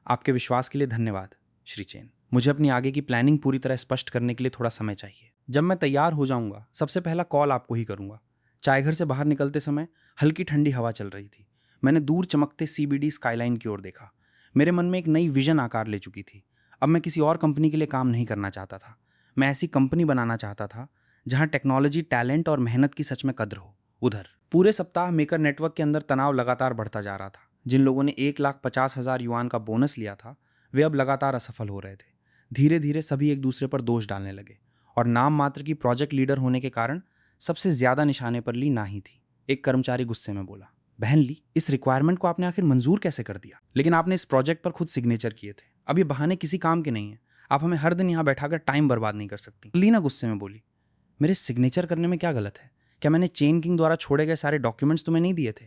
Speaker 1: आपके विश्वास के लिए धन्यवाद श्री चेन। मुझे अपनी आगे की प्लानिंग पूरी तरह स्पष्ट करने के लिए थोड़ा समय चाहिए। जब मैं तैयार हो जाऊंगा सबसे पहला कॉल आपको ही करूंगा। चाय घर से बाहर निकलते समय हल्की ठंडी हवा चल रही थी। मैंने दूर चमकते CBD स्काईलाइन की ओर देखा। मेरे मन में एक नई विजन आकार ले चुकी थी। अब मैं किसी और कंपनी के लिए काम नहीं करना चाहता था। मैं ऐसी कंपनी बनाना चाहता था जहां टेक्नोलॉजी, टैलेंट और मेहनत की सच में कद्र हो। उधर पूरे सप्ताह मेकर नेटवर्क के अंदर तनाव लगातार बढ़ता जा रहा था। जिन लोगों ने 1,50,000 युआन का बोनस लिया था, वे अब लगातार असफल हो रहे थे। धीरे धीरे सभी एक दूसरे पर दोष डालने लगे और नाम मात्र की प्रोजेक्ट लीडर होने के कारण सबसे ज्यादा निशाने पर ली ना ही थी। एक कर्मचारी गुस्से में बोला, बहन ली, इस रिक्वायरमेंट को आपने आखिर मंजूर कैसे कर दिया? लेकिन आपने इस प्रोजेक्ट पर खुद सिग्नेचर किए थे। अब ये बहाने किसी काम के नहीं है। आप हमें हर दिन यहाँ बैठाकर टाइम बर्बाद नहीं कर सकती। लीना गुस्से में बोली, मेरे सिग्नेचर करने में क्या गलत है? क्या मैंने चेन किंग द्वारा छोड़े गए सारे डॉक्यूमेंट्स तुम्हें नहीं दिए थे?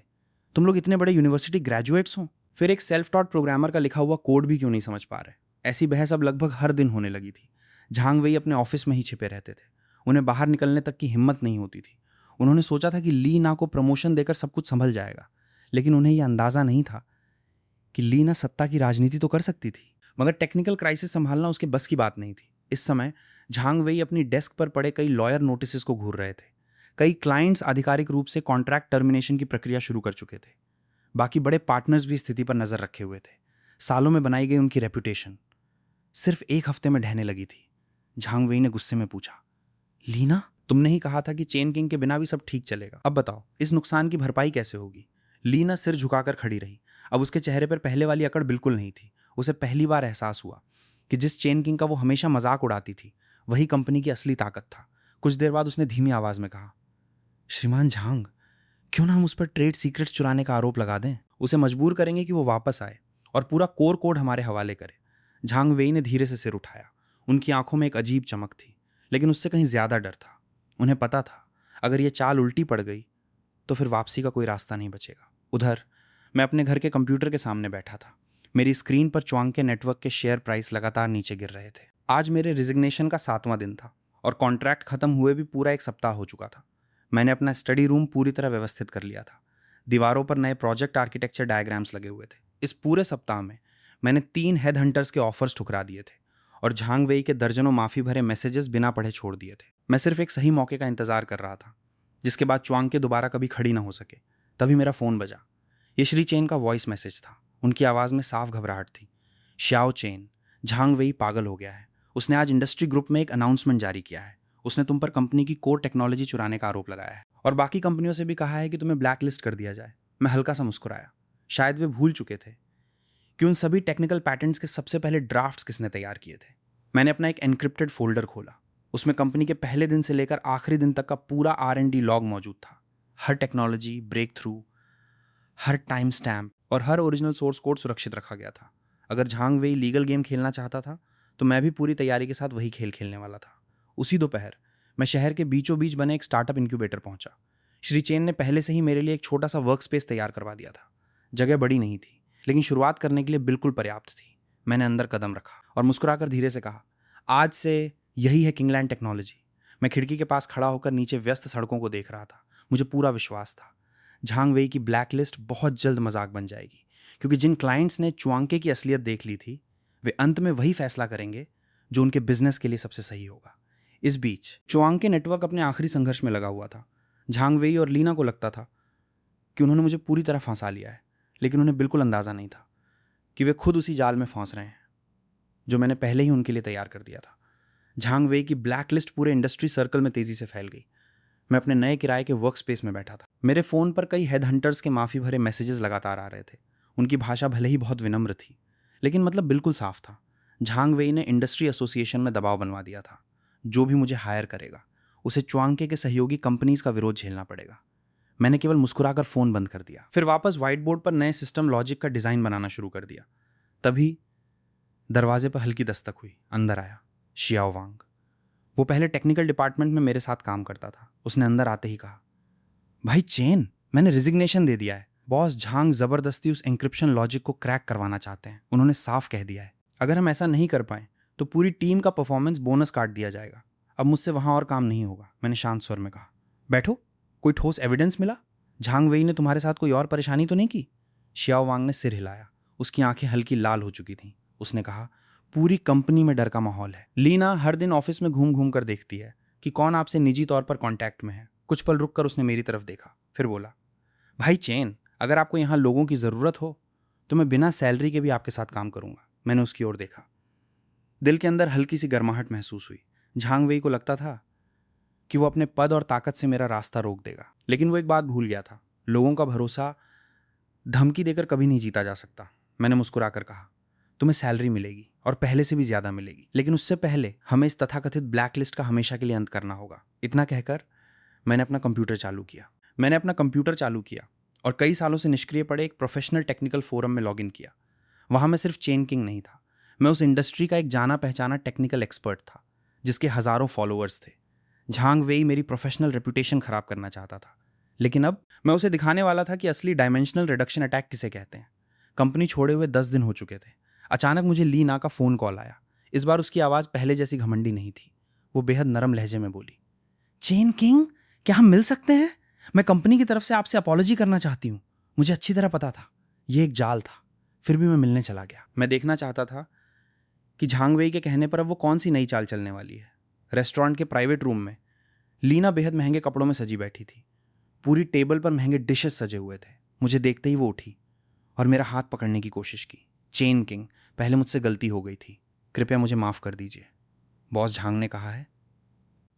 Speaker 1: तुम लोग इतने बड़े यूनिवर्सिटी ग्रेजुएट्स हो, फिर एक सेल्फ टॉट प्रोग्रामर का लिखा हुआ कोड भी क्यों नहीं समझ पा रहे? ऐसी बहस अब लगभग हर दिन होने लगी थी। झांग वेई अपने ऑफिस में ही छिपे रहते थे। उन्हें बाहर निकलने तक की हिम्मत नहीं होती थी। उन्होंने सोचा था कि ली ना को प्रमोशन देकर सब कुछ संभल जाएगा, लेकिन उन्हें यह अंदाजा नहीं था कि ली ना सत्ता की राजनीति तो कर सकती थी, मगर टेक्निकल क्राइसिस संभालना उसके बस की बात नहीं थी। इस समय झांग वेई अपनी डेस्क पर पड़े कई लॉयर नोटिस को घूर रहे थे। कई क्लाइंट्स आधिकारिक रूप से कॉन्ट्रैक्ट टर्मिनेशन की प्रक्रिया शुरू कर चुके थे। बाकी बड़े पार्टनर्स भी स्थिति पर नजर रखे हुए थे। सालों में बनाई गई उनकी रेपुटेशन सिर्फ एक हफ्ते में ढहने लगी थी। झांग वेई ने गुस्से में पूछा, लीना, तुमने ही कहा था कि चेन किंग के बिना भी सब ठीक चलेगा। अब बताओ, इस नुकसान की भरपाई कैसे होगी? लीना सिर झुकाकर खड़ी रही। अब उसके चेहरे पर पहले वाली अकड़ बिल्कुल नहीं थी। उसे पहली बार एहसास हुआ कि जिस चेन किंग का वो हमेशा मजाक उड़ाती थी, वही कंपनी की असली ताकत था। कुछ देर बाद उसने धीमी आवाज में कहा, श्रीमान झांग, क्यों ना हम उस पर ट्रेड सीक्रेट्स चुराने का आरोप लगा दें? उसे मजबूर करेंगे कि वो वापस आए और पूरा कोर कोड हमारे हवाले करे। झांग वेई ने धीरे से सिर उठाया। उनकी आंखों में एक अजीब चमक थी। लेकिन उससे कहीं ज़्यादा डर था। उन्हें पता था अगर ये चाल उल्टी पड़ गई तो फिर वापसी का कोई रास्ता नहीं बचेगा। उधर मैं अपने घर के कंप्यूटर के सामने बैठा था। मेरी स्क्रीन पर च्वांग के नेटवर्क के शेयर प्राइस लगातार नीचे गिर रहे थे। आज मेरे रिजिग्नेशन का 7वां दिन था और कॉन्ट्रैक्ट खत्म हुए भी पूरा 1 सप्ताह हो चुका था। मैंने अपना स्टडी रूम पूरी तरह व्यवस्थित कर लिया था। दीवारों पर नए प्रोजेक्ट आर्किटेक्चर डायग्राम्स लगे हुए थे। इस पूरे सप्ताह में मैंने 3 हेड हंटर्स के ऑफर्स ठुकरा दिए थे और झांग वेई के दर्जनों माफी भरे मैसेजेस बिना पढ़े छोड़ दिए थे। मैं सिर्फ एक सही मौके का इंतजार कर रहा था जिसके बाद च्वांग के दोबारा कभी खड़ी ना हो सके। तभी मेरा फोन बजा। ये श्री चेन का वॉइस मैसेज था। उनकी आवाज में साफ घबराहट थी। श्याओ चेन, झांग वेई पागल हो गया है। उसने आज इंडस्ट्री ग्रुप में एक अनाउंसमेंट जारी किया है। उसने तुम पर कंपनी की कोर टेक्नोलॉजी चुराने का आरोप लगाया है और बाकी कंपनियों से भी कहा है कि तुम्हें ब्लैक लिस्ट कर दिया जाए। मैं हल्का सा मुस्कुराया। शायद वे भूल चुके थे कि उन सभी टेक्निकल पैटर्न्स के सबसे पहले ड्राफ्ट्स किसने तैयार किए थे। मैंने अपना एक एनक्रिप्टेड फोल्डर खोला। उसमें कंपनी के पहले दिन से लेकर आखिरी दिन तक का पूरा R&D लॉग मौजूद था। हर टेक्नोलॉजी, ब्रेक थ्रू, हर टाइम स्टैम्प और हर ओरिजिनल सोर्स कोड सुरक्षित रखा गया था। अगर झांग वेई लीगल गेम खेलना चाहता था तो मैं भी पूरी तैयारी के साथ वही खेल खेलने वाला था। उसी दोपहर मैं शहर के बीचों बीच बने एक स्टार्टअप इंक्यूबेटर पहुंचा। श्री चेन ने पहले से ही मेरे लिए एक छोटा सा वर्क स्पेस तैयार करवा दिया था। जगह बड़ी नहीं थी लेकिन शुरुआत करने के लिए बिल्कुल पर्याप्त थी। मैंने अंदर कदम रखा और मुस्कुराकर धीरे से कहा, आज से यही है किंगलैंड टेक्नोलॉजी। मैं खिड़की के पास खड़ा होकर नीचे व्यस्त सड़कों को देख रहा था। मुझे पूरा विश्वास था झांग वेई की ब्लैक लिस्ट बहुत जल्द मजाक बन जाएगी, क्योंकि जिन क्लाइंट्स ने च्वांके की असलियत देख ली थी वे अंत में वही फैसला करेंगे जो उनके बिजनेस के लिए सबसे सही होगा। इस बीच च्वांके नेटवर्क अपने आखिरी संघर्ष में लगा हुआ था। झांग वेई और लीना को लगता था कि उन्होंने मुझे पूरी तरह फंसा लिया है, लेकिन उन्हें बिल्कुल अंदाजा नहीं था कि वे खुद उसी जाल में फंस रहे हैं जो मैंने पहले ही उनके लिए तैयार कर दिया था। झांग वेई की ब्लैक लिस्ट पूरे इंडस्ट्री सर्कल में तेजी से फैल गई। मैं अपने नए किराए के वर्क स्पेस में बैठा था। मेरे फोन पर कई हेड हंटर्स के माफी भरे मैसेजेस लगातार आ रहे थे। उनकी भाषा भले ही बहुत विनम्र थी लेकिन मतलब बिल्कुल साफ था। झांग वेई ने इंडस्ट्री एसोसिएशन में दबाव बनवा दिया था। जो भी मुझे हायर करेगा उसे च्वांके के सहयोगी कंपनीज का विरोध झेलना पड़ेगा। मैंने केवल मुस्कुराकर फोन बंद कर दिया। फिर वापस व्हाइट बोर्ड पर नए सिस्टम लॉजिक का डिजाइन बनाना शुरू कर दिया। तभी दरवाजे पर हल्की दस्तक हुई। अंदर आया शियाओ वांग। वो पहले टेक्निकल डिपार्टमेंट में मेरे साथ काम करता था। उसने अंदर आते ही कहा, भाई चेन, मैंने रिजिग्नेशन दे दिया है। बॉस झांग जबरदस्ती उस एंक्रिप्शन लॉजिक को क्रैक करवाना चाहते हैं। उन्होंने साफ कह दिया है अगर हम ऐसा नहीं कर पाए तो पूरी टीम का परफॉर्मेंस बोनस काट दिया जाएगा। अब मुझसे वहां और काम नहीं होगा। मैंने शांत स्वर में कहा, बैठो, कोई ठोस एविडेंस मिला? झांग वेई ने तुम्हारे साथ कोई और परेशानी तो नहीं की? शियाओ वांग ने सिर हिलाया। उसकी आंखें हल्की लाल हो चुकी थीं। उसने कहा, पूरी कंपनी में डर का माहौल है। लीना हर दिन ऑफिस में घूम घूम कर देखती है कि कौन आपसे निजी तौर पर कांटेक्ट में है। कुछ पल रुककर उसने मेरी तरफ देखा, फिर बोला, भाई चेन, अगर आपको यहाँ लोगों की ज़रूरत हो तो मैं बिना सैलरी के भी आपके साथ काम करूँगा। मैंने उसकी ओर देखा। दिल के अंदर हल्की सी गर्माहट महसूस हुई। झांग वेई को लगता था कि वो अपने पद और ताकत से मेरा रास्ता रोक देगा, लेकिन वो एक बात भूल गया था, लोगों का भरोसा धमकी देकर कभी नहीं जीता जा सकता। मैंने मुस्कुराकर कहा, तुम्हें सैलरी मिलेगी और पहले से भी ज्यादा मिलेगी, लेकिन उससे पहले हमें इस तथाकथित ब्लैक लिस्ट का हमेशा के लिए अंत करना होगा। इतना कहकर मैंने अपना कंप्यूटर चालू किया और कई सालों से निष्क्रिय पड़े एक प्रोफेशनल टेक्निकल फोरम में लॉगिन किया। वहां मैं सिर्फ चेन किंग नहीं था, मैं उस इंडस्ट्री का एक जाना पहचाना टेक्निकल एक्सपर्ट था जिसके हजारों फॉलोअर्स थे। झांग वेई मेरी प्रोफेशनल रेपुटेशन खराब करना चाहता था, लेकिन अब मैं उसे दिखाने वाला था कि असली डायमेंशनल रिडक्शन अटैक किसे कहते हैं। कंपनी छोड़े हुए 10 दिन हो चुके थे। अचानक मुझे लीना का फोन कॉल आया। इस बार उसकी आवाज पहले जैसी घमंडी नहीं थी। वो बेहद नरम लहजे में बोली, चेन किंग, क्या हम मिल सकते हैं? मैं कंपनी की तरफ से आपसे अपॉलॉजी करना चाहती हूँ। मुझे अच्छी तरह पता था ये एक जाल था, फिर भी मैं मिलने चला गया। मैं देखना चाहता था कि झांग वेई के कहने पर अब वो कौन सी नई चाल चलने वाली है। रेस्टोरेंट के प्राइवेट रूम में लीना बेहद महंगे कपड़ों में सजी बैठी थी। पूरी टेबल पर महंगे डिशेस सजे हुए थे। मुझे देखते ही वो उठी और मेरा हाथ पकड़ने की कोशिश की। चेन किंग, पहले मुझसे गलती हो गई थी, कृपया मुझे माफ कर दीजिए। बॉस झांग ने कहा है,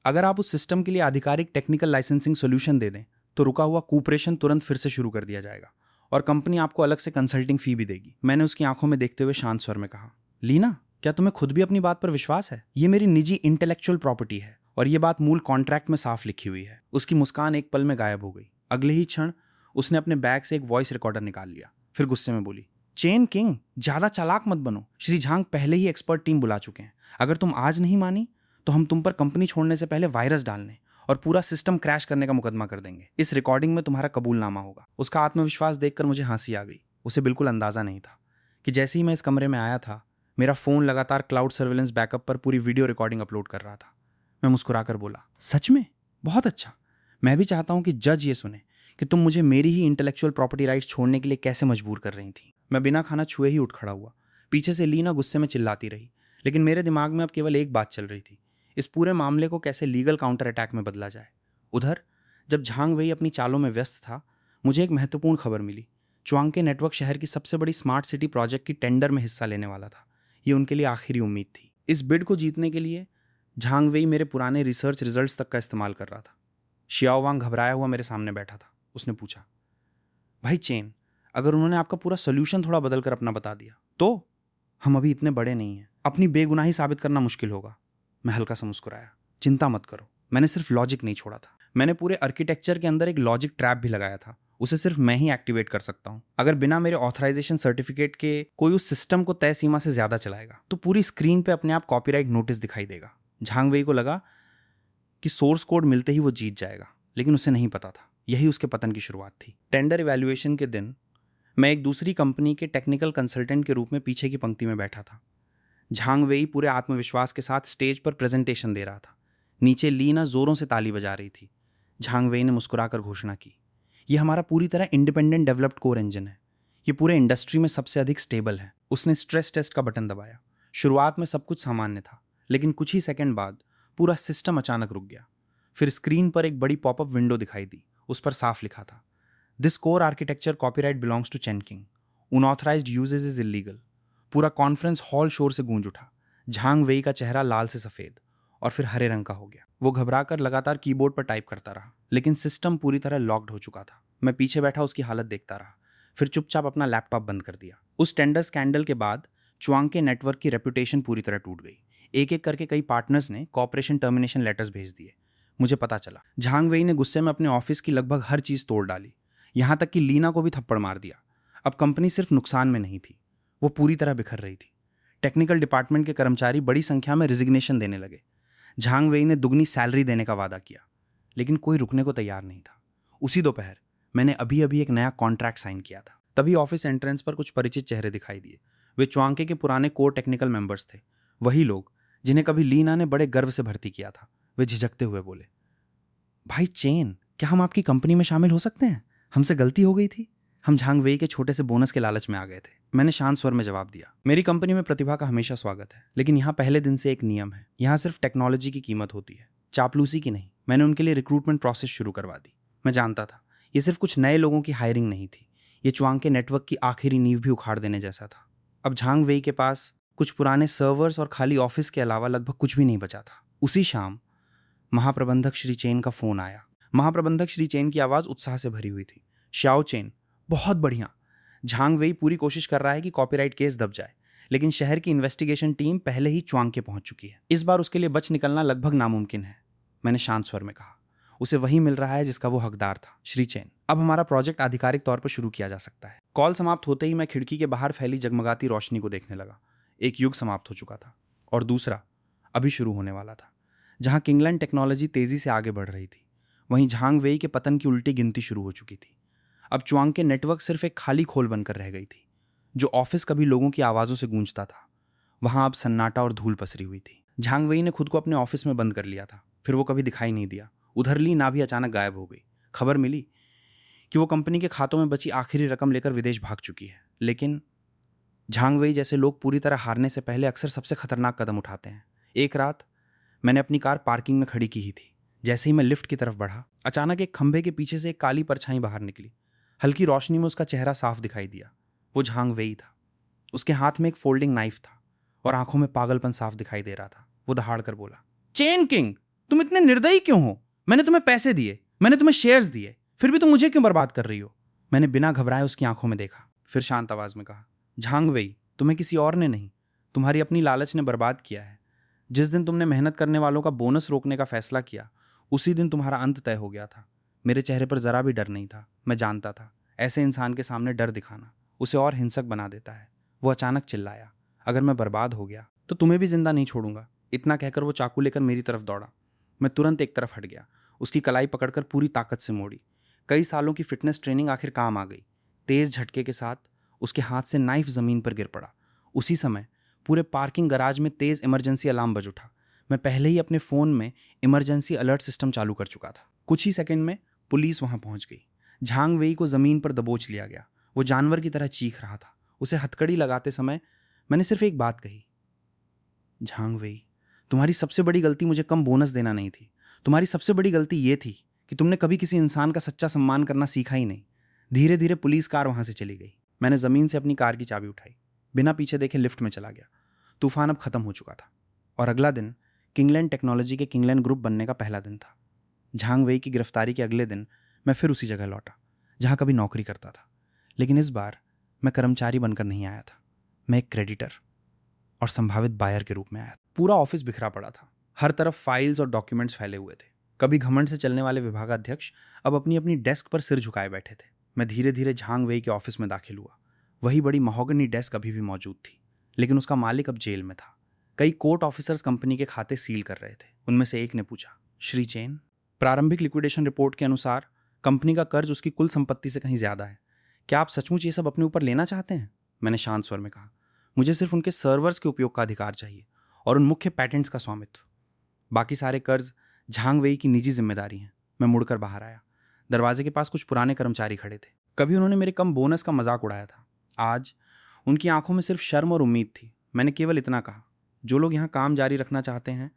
Speaker 1: अगर आप उस सिस्टम के लिए आधिकारिक टेक्निकल लाइसेंसिंग सोल्यूशन दे दें तो रुका हुआ कूपरेशन तुरंत फिर से शुरू कर दिया जाएगा और कंपनी आपको अलग से कंसल्टिंग फी भी देगी। मैंने उसकी आंखों में देखते हुए शांत स्वर में कहा, लीना, क्या तुम्हें खुद भी अपनी बात पर विश्वास है? ये मेरी निजी इंटेलेक्चुअल प्रॉपर्टी है और ये बात मूल कॉन्ट्रैक्ट में साफ लिखी हुई है। उसकी मुस्कान एक पल में गायब हो गई। अगले ही क्षण उसने अपने बैग से एक वॉइस रिकॉर्डर निकाल लिया। फिर गुस्से में बोली, चेन किंग, ज्यादा चालाक मत बनो। श्री झांग पहले ही एक्सपर्ट टीम बुला चुके हैं। अगर तुम आज नहीं मानी तो हम तुम पर कंपनी छोड़ने से पहले वायरस डालने और पूरा सिस्टम क्रैश करने का मुकदमा कर देंगे। इस रिकॉर्डिंग में तुम्हारा कबूलनामा होगा। उसका आत्मविश्वास देखकर मुझे हंसी आ गई। उसे बिल्कुल अंदाजा नहीं था कि जैसे ही मैं इस कमरे में आया था, मेरा फोन लगातार क्लाउड सर्विलेंस बैकअप पर पूरी वीडियो रिकॉर्डिंग अपलोड कर रहा था। मैं मुस्कुराकर बोला, सच में? बहुत अच्छा। मैं भी चाहता हूं कि जज ये सुने कि तुम मुझे मेरी ही इंटेलेक्चुअल प्रॉपर्टी राइट्स छोड़ने के लिए कैसे मजबूर कर रही थी। मैं बिना खाना छुए ही उठ खड़ा हुआ। पीछे से लीना गुस्से में चिल्लाती रही, लेकिन मेरे दिमाग में अब केवल एक बात चल रही थी, इस पूरे मामले को कैसे लीगल काउंटर अटैक में बदला जाए। उधर जब झांग वेई अपनी चालों में व्यस्त था, मुझे एक महत्वपूर्ण खबर मिली। च्वांग नेटवर्क शहर की सबसे बड़ी स्मार्ट सिटी प्रोजेक्ट की टेंडर में हिस्सा लेने वाला था। ये उनके लिए आखिरी उम्मीद थी। इस बिड को जीतने के लिए झांग वेई मेरे पुराने रिसर्च रिजल्ट्स तक का इस्तेमाल कर रहा था। शियाओ वांग घबराया हुआ मेरे सामने बैठा था। उसने पूछा, भाई चेन, अगर उन्होंने आपका पूरा सोल्यूशन थोड़ा बदल कर अपना बता दिया तो? हम अभी इतने बड़े नहीं हैं, अपनी बेगुनाही साबित करना मुश्किल होगा। मैं हल्का सा मुस्कुराया। चिंता मत करो, मैंने सिर्फ लॉजिक नहीं छोड़ा था, मैंने पूरे आर्किटेक्चर के अंदर एक लॉजिक ट्रैप भी लगाया था। उसे सिर्फ मैं ही एक्टिवेट कर सकता हूं। अगर बिना मेरे ऑथराइजेशन सर्टिफिकेट के कोई उस सिस्टम को तय सीमा से ज्यादा चलाएगा तो पूरी स्क्रीन पे अपने आप कॉपीराइट नोटिस दिखाई देगा। झांग वेई को लगा कि सोर्स कोड मिलते ही वो जीत जाएगा, लेकिन उसे नहीं पता था यही उसके पतन की शुरुआत थी। टेंडर इवैल्यूएशन के दिन मैं एक दूसरी कंपनी के टेक्निकल कंसल्टेंट के रूप में पीछे की पंक्ति में बैठा था। झांग वेई पूरे आत्मविश्वास के साथ स्टेज पर प्रेजेंटेशन दे रहा था। नीचे लीना जोरों से ताली बजा रही थी। झांग वेई ने मुस्कुराकर घोषणा की, यह हमारा पूरी तरह इंडिपेंडेंट डेवलप्ड कोर इंजन है। ये पूरे इंडस्ट्री में सबसे अधिक स्टेबल है। उसने स्ट्रेस टेस्ट का बटन दबाया। शुरुआत में सब कुछ सामान्य था, लेकिन कुछ ही सेकंड बाद पूरा सिस्टम अचानक रुक गया। फिर स्क्रीन पर एक बड़ी पॉपअप विंडो दिखाई दी। उस पर साफ लिखा था, this core architecture copyright belongs to Chenking, unauthorised usages is illegal. पूरा कॉन्फ्रेंस हॉल शोर से गूंज उठा। झांग वेई का चेहरा लाल से सफेद और फिर हरे रंग का हो गया। वो घबराकर लगातार कीबोर्ड पर टाइप करता रहा, लेकिन सिस्टम पूरी तरह लॉक्ड हो चुका था। मैं पीछे बैठा उसकी हालत देखता रहा, फिर चुपचाप अपना लैपटॉप बंद कर दिया। उस टेंडर स्कैंडल के बाद च्वांग के नेटवर्क की रेपुटेशन पूरी तरह टूट गई। एक एक करके कई पार्टनर्स ने कॉपरेशन टर्मिनेशन लेटर्स भेज दिए। मुझे पता चला झांग वेई ने गुस्से में अपने ऑफिस की लगभग हर चीज तोड़ डाली, यहां तक कि लीना को भी थप्पड़ मार दिया। अब कंपनी सिर्फ नुकसान में नहीं थी, वो पूरी तरह बिखर रही थी। टेक्निकल डिपार्टमेंट के कर्मचारी बड़ी संख्या में रिजिग्नेशन देने लगे। झांग वेई ने दुगनी सैलरी देने का वादा किया, लेकिन कोई रुकने को तैयार नहीं था। उसी दोपहर मैंने अभी अभी एक नया कॉन्ट्रैक्ट साइन किया था। तभी ऑफिस एंट्रेंस पर कुछ परिचित चेहरे दिखाई दिए। वे च्वांग के पुराने कोर टेक्निकल मेंबर्स थे, वही लोग जिन्हें कभी लीना ने बड़े गर्व से भर्ती किया था। वे झिझकते हुए बोले, भाई चेन, क्या हम आपकी कंपनी में शामिल हो सकते हैं? हमसे गलती हो गई थी, हम झांग वेई के छोटे से बोनस के लालच में आ गए थे। मैंने शांत स्वर में जवाब दिया, मेरी कंपनी में प्रतिभा का हमेशा स्वागत है, लेकिन यहाँ पहले दिन से एक नियम है, यहाँ सिर्फ टेक्नोलॉजी की कीमत होती है, चापलूसी की नहीं। मैंने उनके लिए रिक्रूटमेंट प्रोसेस शुरू करवा दी। मैं जानता था ये सिर्फ कुछ नए लोगों की हायरिंग नहीं थी, ये च्वांग के नेटवर्क की आखिरी नींव भी उखाड़ देने जैसा था। अब झांग वेई के पास कुछ पुराने सर्वर्स और खाली ऑफिस के अलावा लगभग कुछ भी नहीं बचा था। उसी शाम महाप्रबंधक श्री चेन का फोन आया। महाप्रबंधक श्री चेन की आवाज उत्साह से भरी हुई थी। श्याओ चेन, बहुत बढ़िया। झांग वेई पूरी कोशिश कर रहा है कि कॉपीराइट केस दब जाए, लेकिन शहर की इन्वेस्टिगेशन टीम पहले ही च्वांग के पहुंच चुकी है। इस बार उसके लिए बच निकलना लगभग नामुमकिन है। मैंने शांत स्वर में कहा, उसे वही मिल रहा है जिसका वो हकदार था। श्री चेन, अब हमारा प्रोजेक्ट आधिकारिक तौर पर शुरू किया जा सकता है। कॉल समाप्त होते ही मैं खिड़की के बाहर फैली जगमगाती रोशनी को देखने लगा। एक युग समाप्त हो चुका था और दूसरा अभी शुरू होने वाला था। जहां किंगलैंड टेक्नोलॉजी तेजी से आगे बढ़ रही थी, वहीं झांग वेई के पतन की उल्टी गिनती शुरू हो चुकी थी। अब च्वांग के नेटवर्क सिर्फ एक खाली खोल बनकर रह गई थी। जो ऑफिस कभी लोगों की आवाजों से गूंजता था, वहां अब सन्नाटा और धूल पसरी हुई थी। झांग वेई ने खुद को अपने ऑफिस में बंद कर लिया था, फिर वो कभी दिखाई नहीं दिया। उधर ली ना भी अचानक गायब हो गई। खबर मिली कि वो कंपनी के खातों में बची आखिरी रकम लेकर विदेश भाग चुकी है। लेकिन झांग वेई जैसे लोग पूरी तरह हारने से पहले अक्सर सबसे खतरनाक कदम उठाते हैं। एक रात मैंने अपनी कार पार्किंग में खड़ी की ही थी। जैसे ही मैं लिफ्ट की तरफ बढ़ा, अचानक एक खंभे के पीछे से एक काली परछाई बाहर निकली। हल्की रोशनी में उसका चेहरा साफ दिखाई दिया। वो झांग वेई था। उसके हाथ में एक फोल्डिंग नाइफ था और आंखों में पागलपन साफ दिखाई दे रहा था। वो दहाड़ कर बोला, चेन किंग, तुम इतने निर्दयी क्यों हो? मैंने तुम्हें पैसे दिए, मैंने तुम्हें शेयर्स दिए, फिर भी तुम मुझे क्यों बर्बाद कर रही हो? मैंने बिना घबराए उसकी आंखों में देखा, फिर शांत आवाज में कहा, झांग वेई, तुम्हें किसी और ने नहीं, तुम्हारी अपनी लालच ने बर्बाद किया है। जिस दिन तुमने मेहनत करने वालों का बोनस रोकने का फैसला किया, उसी दिन तुम्हारा अंत तय हो गया था। मेरे चेहरे पर जरा भी डर नहीं था। मैं जानता था ऐसे इंसान के सामने डर दिखाना उसे और हिंसक बना देता है। वो अचानक चिल्लाया, अगर मैं बर्बाद हो गया तो तुम्हें भी जिंदा नहीं छोड़ूंगा। इतना कहकर वो चाकू लेकर मेरी तरफ दौड़ा। मैं तुरंत एक तरफ हट गया, उसकी कलाई पकड़कर पूरी ताकत से मोड़ी। कई सालों की फिटनेस ट्रेनिंग आखिर काम आ गई। तेज झटके के साथ उसके हाथ से नाइफ जमीन पर गिर पड़ा। उसी समय पूरे पार्किंग गराज में तेज इमरजेंसी अलार्म बज उठा। मैं पहले ही अपने फ़ोन में इमरजेंसी अलर्ट सिस्टम चालू कर चुका था। कुछ ही सेकंड में पुलिस वहां पहुंच गई। झांग वेई को ज़मीन पर दबोच लिया गया। वो जानवर की तरह चीख रहा था। उसे हथकड़ी लगाते समय मैंने सिर्फ एक बात कही, झांग वेई, तुम्हारी सबसे बड़ी गलती मुझे कम बोनस देना नहीं थी। तुम्हारी सबसे बड़ी गलती ये थी कि तुमने कभी किसी इंसान का सच्चा सम्मान करना सीखा ही नहीं। धीरे धीरे पुलिस कार वहां से चली गई। मैंने ज़मीन से अपनी कार की चाबी उठाई, बिना पीछे देखे लिफ्ट में चला गया। तूफान अब खत्म हो चुका था और अगला दिन किंगलैंड टेक्नोलॉजी के किंगलैंड ग्रुप बनने का पहला दिन था। झांग वेई की गिरफ्तारी के अगले दिन मैं फिर उसी जगह लौटा जहां कभी नौकरी करता था। लेकिन इस बार मैं कर्मचारी बनकर नहीं आया था, मैं एक क्रेडिटर और संभावित बायर के रूप में आया। पूरा ऑफिस बिखरा पड़ा था। हर तरफ फाइल्स और डॉक्यूमेंट्स फैले हुए थे। कभी घमंड से चलने वाले विभागाध्यक्ष अब अपनी अपनी डेस्क पर सिर झुकाए बैठे थे। मैं धीरे धीरे झांग वेई के ऑफिस में दाखिल हुआ। वही बड़ी महोगनी डेस्क अभी भी मौजूद थी, लेकिन उसका मालिक अब जेल में था। कई कोर्ट ऑफिसर्स कंपनी के खाते सील कर रहे थे। उनमें से एक ने पूछा, श्री चेन, प्रारंभिक लिक्विडेशन रिपोर्ट के अनुसार कंपनी का कर्ज उसकी कुल संपत्ति से कहीं ज्यादा है। क्या आप सचमुच ये सब अपने ऊपर लेना चाहते हैं? मैंने शांत स्वर में कहा, मुझे सिर्फ उनके सर्वर्स के उपयोग का अधिकार चाहिए और उन मुख्य पैटेंट्स का स्वामित्व। बाकी सारे कर्ज झांग वेई की निजी जिम्मेदारी हैं। मैं मुड़कर बाहर आया। दरवाजे के पास कुछ पुराने कर्मचारी खड़े थे। कभी उन्होंने मेरे कम बोनस का मजाक उड़ाया था, आज उनकी आंखों में सिर्फ शर्म और उम्मीद थी। मैंने केवल इतना कहा, जो लोग यहाँ काम जारी रखना चाहते हैं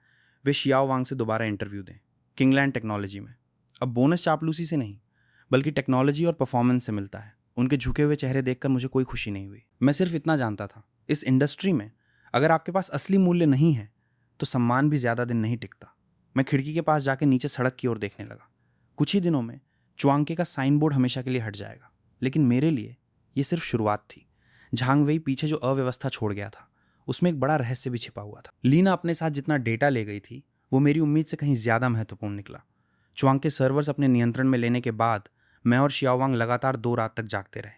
Speaker 1: वे शियाओ वांग से दोबारा इंटरव्यू दें, किंगलैंड टेक्नोलॉजी में। अब बोनस चापलूसी से नहीं, बल्कि टेक्नोलॉजी और परफॉर्मेंस से मिलता है। उनके झुके हुए चेहरे देखकर मुझे कोई खुशी नहीं हुई। मैं सिर्फ इतना जानता था, इस इंडस्ट्री में अगर आपके पास असली मूल्य नहीं है तो सम्मान भी ज्यादा दिन नहीं टिकता। मैं खिड़की के पास जाकर नीचे सड़क की ओर देखने लगा। कुछ ही दिनों में च्वांगके का साइन बोर्ड हमेशा के लिए हट जाएगा, लेकिन मेरे लिए ये सिर्फ शुरुआत थी। झांग वेई पीछे जो अव्यवस्था छोड़ गया था उसमें एक बड़ा रहस्य भी छिपा हुआ था। लीना अपने साथ जितना डेटा ले गई थी वो मेरी उम्मीद से कहीं ज्यादा महत्वपूर्ण निकला। च्वांग के सर्वर्स अपने नियंत्रण में लेने के बाद मैं और शियाओवांग लगातार 2 रात तक जागते रहे।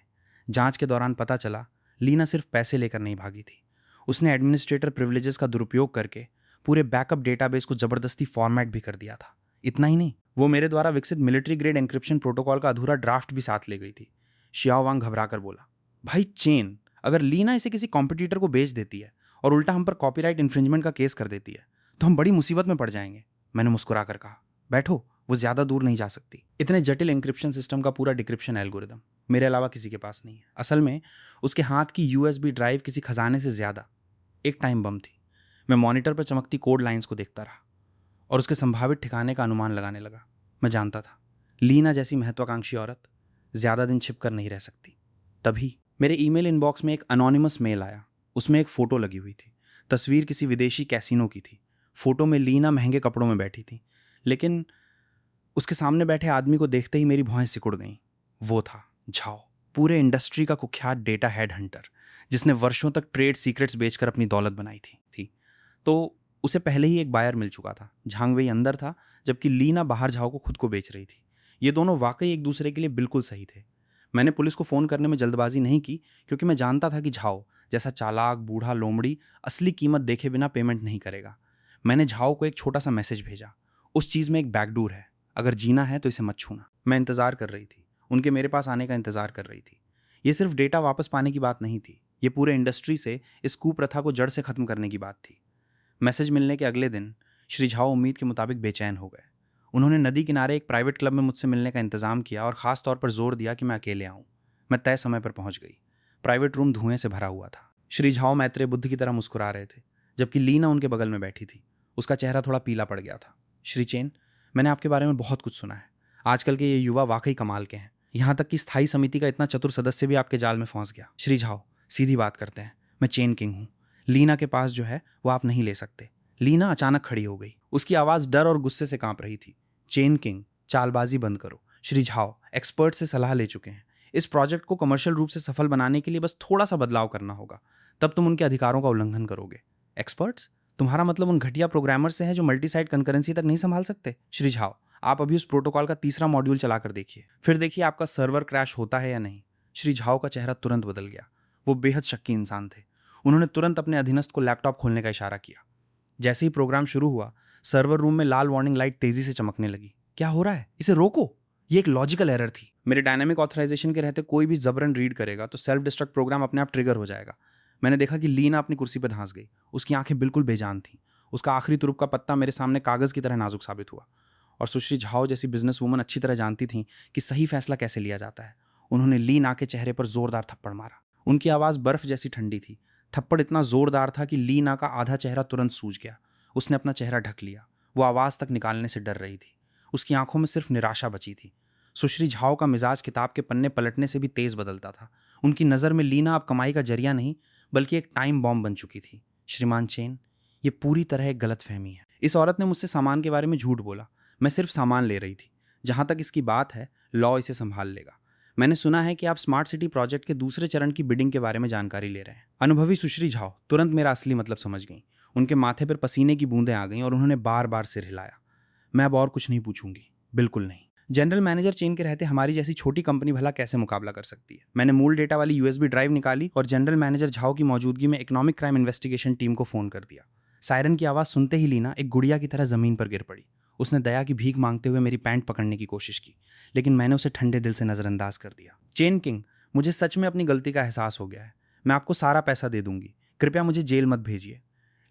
Speaker 1: जांच के दौरान पता चला लीना सिर्फ पैसे लेकर नहीं भागी थी। उसने एडमिनिस्ट्रेटर प्रिविलेजेस का दुरुपयोग करके पूरे बैकअप डेटाबेस को जबरदस्ती फॉर्मेट भी कर दिया था। इतना ही नहीं, वो मेरे द्वारा विकसित मिलिट्री ग्रेड एन्क्रिप्शन प्रोटोकॉल का अधूरा ड्राफ्ट भी साथ ले गई थी। शियाओवांग घबरा कर बोला, भाई चेन, अगर लीना इसे किसी कॉम्पिटिटर को बेच देती है और उल्टा हम पर कॉपीराइट इन्फ्रिंजमेंट का केस कर देती है तो हम बड़ी मुसीबत में पड़ जाएंगे। मैंने मुस्कुरा कर कहा, बैठो, वो ज्यादा दूर नहीं जा सकती। इतने जटिल एन्क्रिप्शन सिस्टम का पूरा डिक्रिप्शन एल्गोरिदम मेरे अलावा किसी के पास नहीं है। असल में उसके हाथ की यूएसबी ड्राइव किसी खजाने से ज्यादा एक टाइम बम थी। मैं मॉनिटर पर चमकती कोड लाइंस को देखता रहा और उसके संभावित ठिकाने का अनुमान लगाने लगा। मैं जानता था लीना जैसी महत्वाकांक्षी औरत ज्यादा दिन छिप कर नहीं रह सकती। तभी मेरे ईमेल इनबॉक्स में एक अनोनिमस मेल आया। उसमें एक फोटो लगी हुई थी। तस्वीर किसी विदेशी कैसीनो की थी। फोटो में लीना महंगे कपड़ों में बैठी थी, लेकिन उसके सामने बैठे आदमी को देखते ही मेरी भौहें सिकुड़ गईं। वो था झाओ, पूरे इंडस्ट्री का कुख्यात डेटा हेड हंटर, जिसने वर्षों तक ट्रेड सीक्रेट्स बेचकर अपनी दौलत बनाई थी। तो उसे पहले ही एक बायर मिल चुका था। झांग वेई अंदर था जबकि लीना बाहर झाओ को खुद को बेच रही थी। ये दोनों वाकई एक दूसरे के लिए बिल्कुल सही थे। मैंने पुलिस को फ़ोन करने में जल्दबाजी नहीं की, क्योंकि मैं जानता था कि झाओ जैसा चालाक बूढ़ा लोमड़ी असली कीमत देखे बिना पेमेंट नहीं करेगा। मैंने झाओ को एक छोटा सा मैसेज भेजा, उस चीज़ में एक बैकडोर है, अगर जीना है तो इसे मत छूना। मैं इंतज़ार कर रही थी, उनके मेरे पास आने का इंतज़ार कर रही थी। ये सिर्फ डेटा वापस पाने की बात नहीं थी, ये पूरे इंडस्ट्री से इस कुप्रथा को जड़ से ख़त्म करने की बात थी। मैसेज मिलने के अगले दिन श्री झाओ उम्मीद के मुताबिक बेचैन हो गए। उन्होंने नदी किनारे एक प्राइवेट क्लब में मुझसे मिलने का इंतजाम किया और ख़ास तौर पर जोर दिया कि मैं अकेले आऊँ। मैं तय समय पर पहुंच गई। प्राइवेट रूम धुएं से भरा हुआ था। श्री झाओ मैत्रेय बुद्ध की तरह मुस्कुरा रहे थे, जबकि लीना उनके बगल में बैठी थी। उसका चेहरा थोड़ा पीला पड़ गया था। श्री चेन, मैंने आपके बारे में बहुत कुछ सुना है। आजकल के ये युवा वाकई कमाल के हैं। यहाँ तक कि स्थायी समिति का इतना चतुर सदस्य भी आपके जाल में फंस गया। श्री झाओ, सीधी बात करते हैं, मैं चेन किंग हूँ। लीना के पास जो है वो आप नहीं ले सकते। लीना अचानक खड़ी हो गई। उसकी आवाज़ डर और गुस्से से कांप रही थी। चेन किंग, चालबाजी बंद करो। श्री झाओ एक्सपर्ट से सलाह ले चुके हैं। इस प्रोजेक्ट को कमर्शियल रूप से सफल बनाने के लिए बस थोड़ा सा बदलाव करना होगा, तब तुम उनके अधिकारों का उल्लंघन करोगे। एक्सपर्ट्स? तुम्हारा मतलब उन घटिया प्रोग्रामर से है जो मल्टी साइट कंकरेंसी तक नहीं संभाल सकते? श्री झाओ, आप अभी उस प्रोटोकॉल का तीसरा मॉड्यूल चलाकर देखिए, फिर देखिए आपका सर्वर क्रैश होता है या नहीं। श्री झाओ का चेहरा तुरंत बदल गया। वो बेहद शक्की इंसान थे। उन्होंने तुरंत अपने अधीनस्थ को लैपटॉप खोलने का इशारा किया। जैसे ही प्रोग्राम शुरू हुआ, सर्वर रूम में लाल वार्निंग लाइट तेजी से चमकने लगी। क्या हो रहा है, इसे रोको। ये एक लॉजिकल एरर थी। मेरे डायनामिक ऑथराइजेशन के रहते कोई भी जबरन रीड करेगा तो सेल्फ डिस्ट्रक्ट प्रोग्राम अपने आप ट्रिगर हो जाएगा। मैंने देखा कि लीना अपनी कुर्सी पर धंस गई। उसकी आंखें बिल्कुल बेजान थीं। उसका आखिरी तुरुप का पत्ता मेरे सामने कागज की तरह नाजुक साबित हुआ। और सुश्री झाओ जैसी बिजनेस वूमन अच्छी तरह जानती थीं कि सही फैसला कैसे लिया जाता है। उन्होंने लीना के चेहरे पर जोरदार थप्पड़ मारा। उनकी आवाज़ बर्फ जैसी ठंडी थी। थप्पड़ इतना जोरदार था कि लीना का आधा चेहरा तुरंत सूज गया। उसने अपना चेहरा ढक लिया। वो आवाज़ तक निकालने से डर रही थी। उसकी आंखों में सिर्फ निराशा बची थी। सुश्री झाओ का मिजाज किताब के पन्ने पलटने से भी तेज बदलता था। उनकी नज़र में लीना अब कमाई का जरिया नहीं बल्कि एक टाइम बॉम्ब बन चुकी थी। श्रीमान चेन, ये पूरी तरह एक गलतफहमी है। इस औरत ने मुझसे सामान के बारे में झूठ बोला। मैं सिर्फ सामान ले रही थी। जहां तक इसकी बात है, लॉ इसे संभाल लेगा। मैंने सुना है कि आप स्मार्ट सिटी प्रोजेक्ट के दूसरे चरण की बिडिंग के बारे में जानकारी ले रहे हैं। अनुभवी सुश्री झाओ तुरंत मेरा असली मतलब समझ गई। उनके माथे पर पसीने की बूंदें आ गईं और उन्होंने बार बार सिर हिलाया। मैं अब और कुछ नहीं पूछूंगी, बिल्कुल नहीं। जनरल मैनेजर चेन के रहते हमारी जैसी छोटी कंपनी भला कैसे मुकाबला कर सकती है। मैंने मूल डेटा वाली यूएसबी ड्राइव निकाली और जनरल मैनेजर झाओ की मौजूदगी में इकोनॉमिक क्राइम इन्वेस्टिगेशन टीम को फोन कर दिया। सायरन की आवाज़ सुनते ही लीना एक गुड़िया की तरह जमीन पर गिर पड़ी। उसने दया की भीख मांगते हुए मेरी पैंट पकड़ने की कोशिश की, लेकिन मैंने उसे ठंडे दिल से नजरअंदाज कर दिया। चेन किंग, मुझे सच में अपनी गलती का एहसास हो गया है। मैं आपको सारा पैसा दे दूंगी। कृपया मुझे जेल मत भेजिए।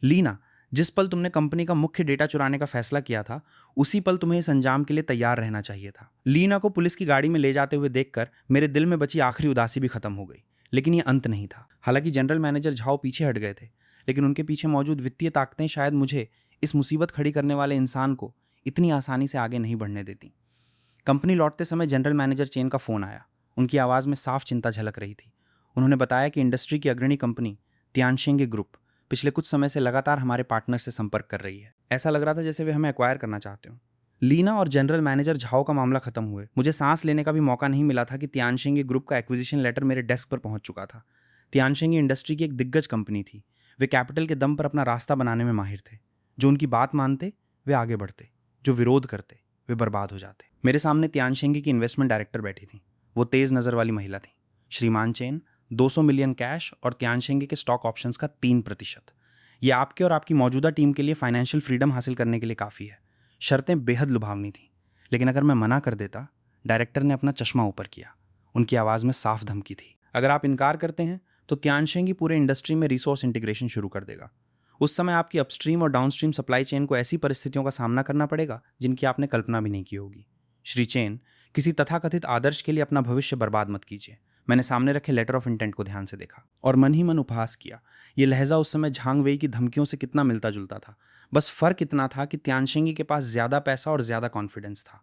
Speaker 1: लीना, जिस पल तुमने कंपनी का मुख्य डेटा चुराने का फैसला किया था, उसी पल तुम्हें इस अंजाम के लिए तैयार रहना चाहिए था। लीना को पुलिस की गाड़ी में ले जाते हुए देखकर मेरे दिल में बची आखिरी उदासी भी खत्म हो गई। लेकिन यह अंत नहीं था। हालांकि जनरल मैनेजर झाओ पीछे हट गए थे, लेकिन उनके पीछे मौजूद वित्तीय ताकतें शायद मुझे, इस मुसीबत खड़ी करने वाले इंसान को, इतनी आसानी से आगे नहीं बढ़ने देती। कंपनी लौटते समय जनरल मैनेजर चेन का फोन आया। उनकी आवाज़ में साफ चिंता झलक रही थी। उन्होंने बताया कि इंडस्ट्री की अग्रणी कंपनी तियानशेंगे ग्रुप पिछले कुछ समय से लगातार हमारे पार्टनर से संपर्क कर रही है। ऐसा लग रहा था जैसे वे हमें एक्वायर करना चाहते हो। लीना और जनरल मैनेजर झाओ का मामला खत्म हुए मुझे सांस लेने का भी मौका नहीं मिला था कि तियानशेंगे ग्रुप का एक्विजिशन लेटर मेरे डेस्क पर पहुंच चुका था। तियानशेंगे इंडस्ट्री की एक दिग्गज कंपनी थी। वे कैपिटल के दम पर अपना रास्ता बनाने में माहिर थे। जो उनकी बात मानते वे आगे बढ़ते, जो विरोध करते वे बर्बाद हो जाते। मेरे सामने तियानशेंगे की इन्वेस्टमेंट डायरेक्टर बैठी थी। वो तेज नज़र वाली महिला थी। श्रीमान चेन, 200 मिलियन कैश और तियानशेंगे के स्टॉक ऑप्शंस का 3%। ये आपके और आपकी मौजूदा टीम के लिए फाइनेंशियल फ्रीडम हासिल करने के लिए काफ़ी है। शर्तें बेहद लुभावनी थीं, लेकिन अगर मैं मना कर देता। डायरेक्टर ने अपना चश्मा ऊपर किया। उनकी आवाज़ में साफ धमकी थी। अगर आप इनकार करते हैं तो तियानशेंगी पूरे इंडस्ट्री में रिसोर्स इंटीग्रेशन शुरू कर देगा। उस समय आपकी अपस्ट्रीम और डाउनस्ट्रीम सप्लाई चेन को ऐसी परिस्थितियों का सामना करना पड़ेगा जिनकी आपने कल्पना भी नहीं की होगी। श्री चेन, किसी तथाकथित आदर्श के लिए अपना भविष्य बर्बाद मत कीजिए। मैंने सामने रखे लेटर ऑफ इंटेंट को ध्यान से देखा और मन ही मन उपहास किया। ये लहजा उस समय झांग वेई की धमकियों से कितना मिलता जुलता था। बस फर्क इतना था कि तियानशेंगी के पास ज्यादा पैसा और ज्यादा कॉन्फिडेंस था।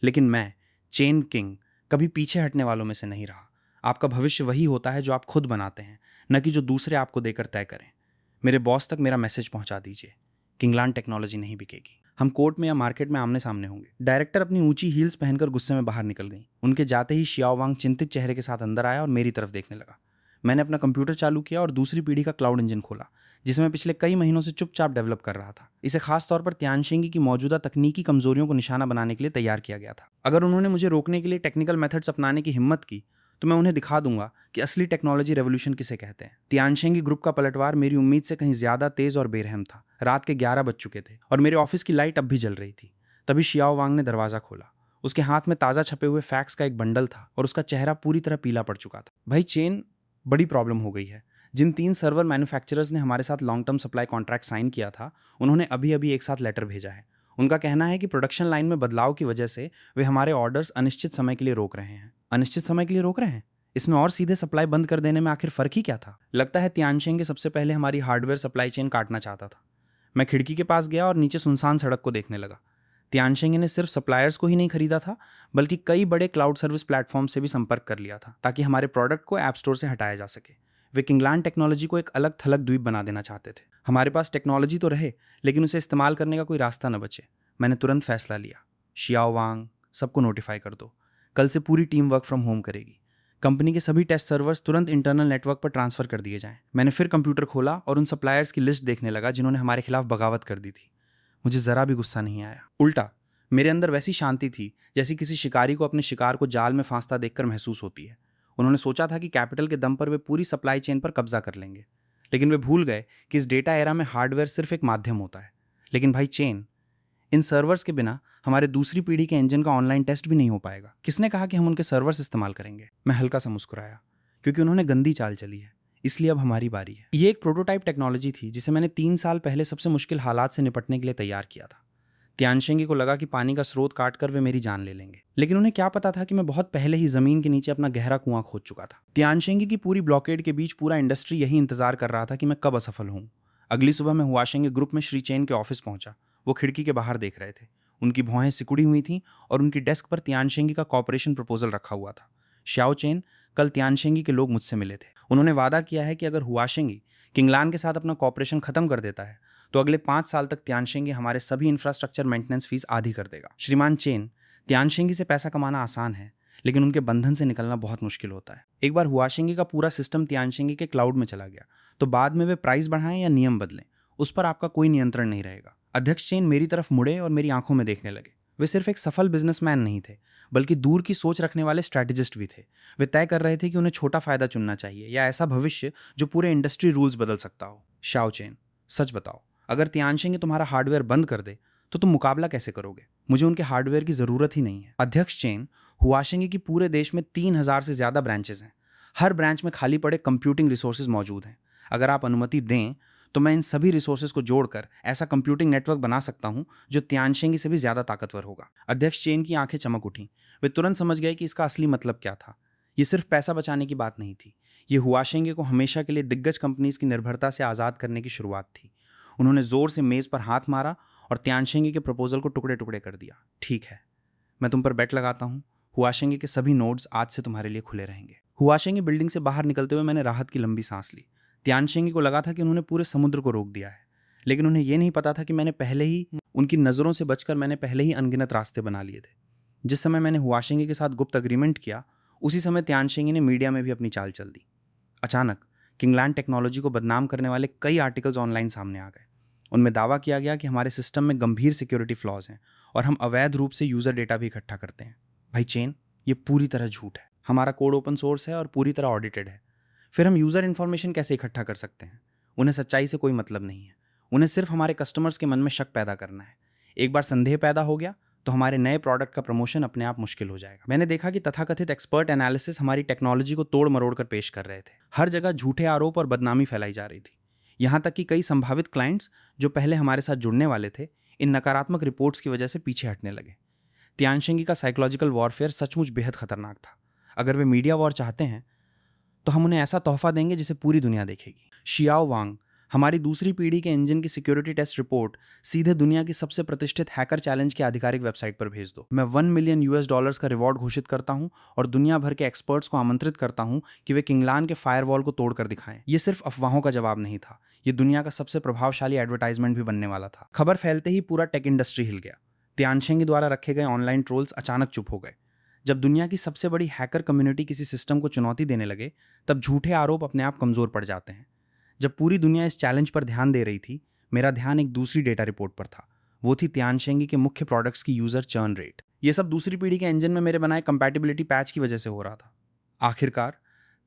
Speaker 1: लेकिन मैं, चेन किंग, कभी पीछे हटने वालों में से नहीं रहा। आपका भविष्य वही होता है जो आप खुद बनाते हैं, न कि जो दूसरे आपको देकर तय करें। मेरे बॉस तक मेरा मैसेज पहुंचा दीजिए। किंगलान टेक्नोलॉजी नहीं बिकेगी। हम कोर्ट में या मार्केट में आमने सामने होंगे। डायरेक्टर अपनी ऊंची हील्स पहनकर गुस्से में बाहर निकल गई। उनके जाते ही शियाओ वांग चिंतित चेहरे के साथ अंदर आया और मेरी तरफ देखने लगा। मैंने अपना कंप्यूटर चालू किया और दूसरी पीढ़ी का क्लाउड इंजन खोला, जिसे मैं पिछले कई महीनों से चुपचाप डेवलप कर रहा था। इसे खास तौर पर तियानशेंगी की मौजूदा तकनीकी कमजोरियों को निशाना बनाने के लिए तैयार किया गया था। अगर उन्होंने मुझे रोकने के लिए टेक्निकल मेथड्स अपनाने की हिम्मत की तो मैं उन्हें दिखा दूंगा कि असली टेक्नोलॉजी रेवोल्यूशन किसे कहते हैं। तियानशेंगी ग्रुप का पलटवार मेरी उम्मीद से कहीं ज्यादा तेज और बेरहम था। रात के 11 बज चुके थे और मेरे ऑफिस की लाइट अब भी जल रही थी। तभी शियाओ वांग ने दरवाजा खोला। उसके हाथ में ताज़ा छपे हुए फैक्स का एक बंडल था और उसका चेहरा पूरी तरह पीला पड़ चुका था। भाई चेन, बड़ी प्रॉब्लम हो गई है। जिन 3 सर्वर मैन्युफैक्चरर्स ने हमारे साथ long term supply contract sign किया था, उन्होंने अभी अभी एक साथ लेटर भेजा है। उनका कहना है कि प्रोडक्शन लाइन में बदलाव की वजह से वे हमारे ऑर्डर्स अनिश्चित समय के लिए रोक रहे हैं। अनिश्चित समय के लिए रोक रहे हैं? इसमें और सीधे सप्लाई बंद कर देने में आखिर फर्क ही क्या था? लगता है तियानशेंगे सबसे पहले हमारी हार्डवेयर सप्लाई चेन काटना चाहता था। मैं खिड़की के पास गया और नीचे सुनसान सड़क को देखने लगा। तियानशेंगे ने सिर्फ सप्लायर्स को ही नहीं खरीदा था, बल्कि कई बड़े क्लाउड सर्विस प्लेटफॉर्म से भी संपर्क कर लिया था, ताकि हमारे प्रोडक्ट को ऐप स्टोर से हटाया जा सके। वे किंगलान टेक्नोलॉजी को एक अलग थलग द्वीप बना देना चाहते थे। हमारे पास टेक्नोलॉजी तो रहे, लेकिन उसे इस्तेमाल करने का कोई रास्ता न बचे। मैंने तुरंत फैसला लिया। शियाओ वांग, सबको नोटिफाई कर दो। कल से पूरी टीम वर्क फ्रॉम होम करेगी। कंपनी के सभी टेस्ट सर्वर्स तुरंत इंटरनल नेटवर्क पर ट्रांसफर कर दिए जाएं। मैंने फिर कंप्यूटर खोला और उन सप्लायर्स की लिस्ट देखने लगा जिन्होंने हमारे खिलाफ बगावत कर दी थी। मुझे जरा भी गुस्सा नहीं आया। उल्टा मेरे अंदर वैसी शांति थी जैसी किसी शिकारी को अपने शिकार को जाल में फांसता देखकर महसूस होती है। उन्होंने सोचा था कि कैपिटल के दम पर वे पूरी सप्लाई चेन पर कब्जा कर लेंगे, लेकिन वे भूल गए कि इस डेटा एरा में हार्डवेयर सिर्फ एक माध्यम होता है। लेकिन भाई चेन, इन सर्वर्स के बिना हमारे दूसरी पीढ़ी के इंजन का ऑनलाइन टेस्ट भी नहीं हो पाएगा। किसने कहा कि हम उनके सर्वर्स इस्तेमाल करेंगे? मैं हल्का सा मुस्कुराया, क्योंकि उन्होंने गंदी चाल चली है, इसलिए अब हमारी बारी है। ये एक प्रोटोटाइप टेक्नोलॉजी थी जिसे मैंने 3 साल पहले सबसे मुश्किल हालात से निपटने के लिए तैयार किया था। त्यानशेंगी को लगा कि पानी का स्रोत काट कर वे मेरी जान ले लेंगे, लेकिन उन्हें क्या पता था कि मैं बहुत पहले ही जमीन के नीचे अपना गहरा कुआं खोद चुका था। त्यानशेंगी की पूरी ब्लॉकेड के बीच पूरा इंडस्ट्री यही इंतजार कर रहा था कि मैं कब असफल हूं। अगली सुबह मैं हुआशेंगी ग्रुप में श्री चेन के ऑफिस पहुंचा। वो खिड़की के बाहर देख रहे थे। उनकी भौहें सिकुड़ी हुई थीं और उनकी डेस्क पर त्यानशेंगी का कॉपरेशन प्रपोजल रखा हुआ था। श्याओ चेन, कल त्यानशेंगी के लोग मुझसे मिले थे। उन्होंने वादा किया है कि अगर हुआशेंगी किंगलान के साथ अपना कॉपरेशन खत्म कर देता है तो अगले 5 साल तक त्यानशेंगी हमारे सभी इंफ्रास्ट्रक्चर मेंटेनेंस फीस आधी कर देगा। श्रीमान चेन, त्यानशेंगी से पैसा कमाना आसान है, लेकिन उनके बंधन से निकलना बहुत मुश्किल होता है। एक बार हुआशेंगी का पूरा सिस्टम त्यानशेंगी के क्लाउड में चला गया तो बाद में वे प्राइस बढ़ाएं या नियम बदलें, उस पर आपका कोई नियंत्रण नहीं रहेगा। अध्यक्ष चेन मेरी तरफ मुड़े और मेरी आंखों में देखने लगे। वे सिर्फ एक सफल बिजनेसमैन नहीं थे, बल्कि दूर की सोच रखने वाले स्ट्रैटेजिस्ट भी थे। वे तय कर रहे थे कि उन्हें छोटा फायदा चुनना चाहिए या ऐसा भविष्य जो पूरे इंडस्ट्री रूल्स बदल सकता हो। श्याओ चेन, सच बताओ, अगर त्यानशेंगी तुम्हारा हार्डवेयर बंद कर दे तो तुम मुकाबला कैसे करोगे? मुझे उनके हार्डवेयर की जरूरत ही नहीं है। अध्यक्ष चेन, हुआशेंगी की पूरे देश में 3000 से ज्यादा ब्रांचेस हैं। हर ब्रांच में खाली पड़े कंप्यूटिंग रिसोर्सेज मौजूद हैं। अगर आप अनुमति दें तो मैं इन सभी रिसोर्सेज को जोड़कर ऐसा कंप्यूटिंग नेटवर्क बना सकता हूं जो त्यानशेंगी से भी ज्यादा ताकतवर होगा। अध्यक्ष चेन की आंखें चमक उठीं। वे तुरंत समझ गए कि इसका असली मतलब क्या था। ये सिर्फ पैसा बचाने की बात नहीं थी, ये हुआशेंगी को हमेशा के लिए दिग्गज कंपनीज की निर्भरता से आजाद करने की शुरुआत थी। उन्होंने जोर से मेज पर हाथ मारा और त्यानशेंगी के प्रपोजल को टुकड़े टुकड़े कर दिया। ठीक है, मैं तुम पर बेट लगाता हूँ, हुआशेंगी के सभी नोड्स आज से तुम्हारे लिए खुले रहेंगे। हुआशेंगी बिल्डिंग से बाहर निकलते हुए मैंने राहत की लंबी सांस ली। त्यानशेंगी को लगा था कि उन्होंने पूरे समुद्र को रोक दिया है, लेकिन उन्हें यह नहीं पता था कि मैंने पहले ही उनकी नज़रों से बचकर मैंने पहले ही अनगिनत रास्ते बना लिए थे। जिस समय मैंने हुआशेंगी के साथ गुप्त अग्रीमेंट किया, उसी समय त्यानशेंगी ने मीडिया में भी अपनी चाल चल दी। अचानक किंगलैंड टेक्नोलॉजी को बदनाम करने वाले कई आर्टिकल्स ऑनलाइन सामने आ गए। उनमें दावा किया गया कि हमारे सिस्टम में गंभीर सिक्योरिटी फ्लॉज हैं और हम अवैध रूप से यूज़र डेटा भी इकट्ठा करते हैं। भाई चेन, ये पूरी तरह झूठ है। हमारा कोड ओपन सोर्स है और पूरी तरह ऑडिटेड है। फिर हम यूज़र इन्फॉर्मेशन कैसे इकट्ठा कर सकते हैं? उन्हें सच्चाई से कोई मतलब नहीं है। उन्हें सिर्फ हमारे कस्टमर्स के मन में शक पैदा करना है। एक बार संदेह पैदा हो गया तो हमारे नए प्रोडक्ट का प्रमोशन अपने आप मुश्किल हो जाएगा। मैंने देखा कि तथाकथित एक्सपर्ट एनालिसिस हमारी टेक्नोलॉजी को तोड़ मरोड़ कर पेश कर रहे थे। हर जगह झूठे आरोप और बदनामी फैलाई जा रही थी। यहाँ तक कि कई संभावित क्लाइंट्स जो पहले हमारे साथ जुड़ने वाले थे, इन नकारात्मक रिपोर्ट्स की वजह से पीछे हटने लगे। त्यानशेंगी का साइकोलॉजिकल वॉरफेयर सचमुच बेहद खतरनाक था। अगर वे मीडिया वॉर चाहते हैं तो हम उन्हें ऐसा तोहफा देंगे जिसे पूरी दुनिया देखेगी। शियाओ वांग, हमारी दूसरी पीढ़ी के इंजन की सिक्योरिटी टेस्ट रिपोर्ट सीधे दुनिया की सबसे प्रतिष्ठित हैकर चैलेंज की आधिकारिक वेबसाइट पर भेज दो। मैं $1 मिलियन का रिवॉर्ड घोषित करता हूं और दुनिया भर के एक्सपर्ट्स को आमंत्रित करता हूं कि वे किंगलान के फायरवॉल को तोड़कर दिखाएं। ये सिर्फ अफवाहों का जवाब नहीं था, ये दुनिया का सबसे प्रभावशाली एडवर्टाइजमेंट भी बनने वाला था। खबर फैलते ही पूरा टेक इंडस्ट्री हिल गया। त्यानशेंगी द्वारा रखे गए ऑनलाइन ट्रोल्स अचानक चुप हो गए। जब दुनिया की सबसे बड़ी हैकर कम्युनिटी किसी सिस्टम को चुनौती देने लगे, तब झूठे आरोप अपने आप कमजोर पड़ जाते हैं। जब पूरी दुनिया इस चैलेंज पर ध्यान दे रही थी, मेरा ध्यान एक दूसरी डेटा रिपोर्ट पर था। वो थी त्यानशेंगी के मुख्य प्रोडक्ट्स की यूजर चर्न रेट। ये सब दूसरी पीढ़ी के इंजन में मेरे बनाए कंपैटिबिलिटी पैच की वजह से हो रहा था। आखिरकार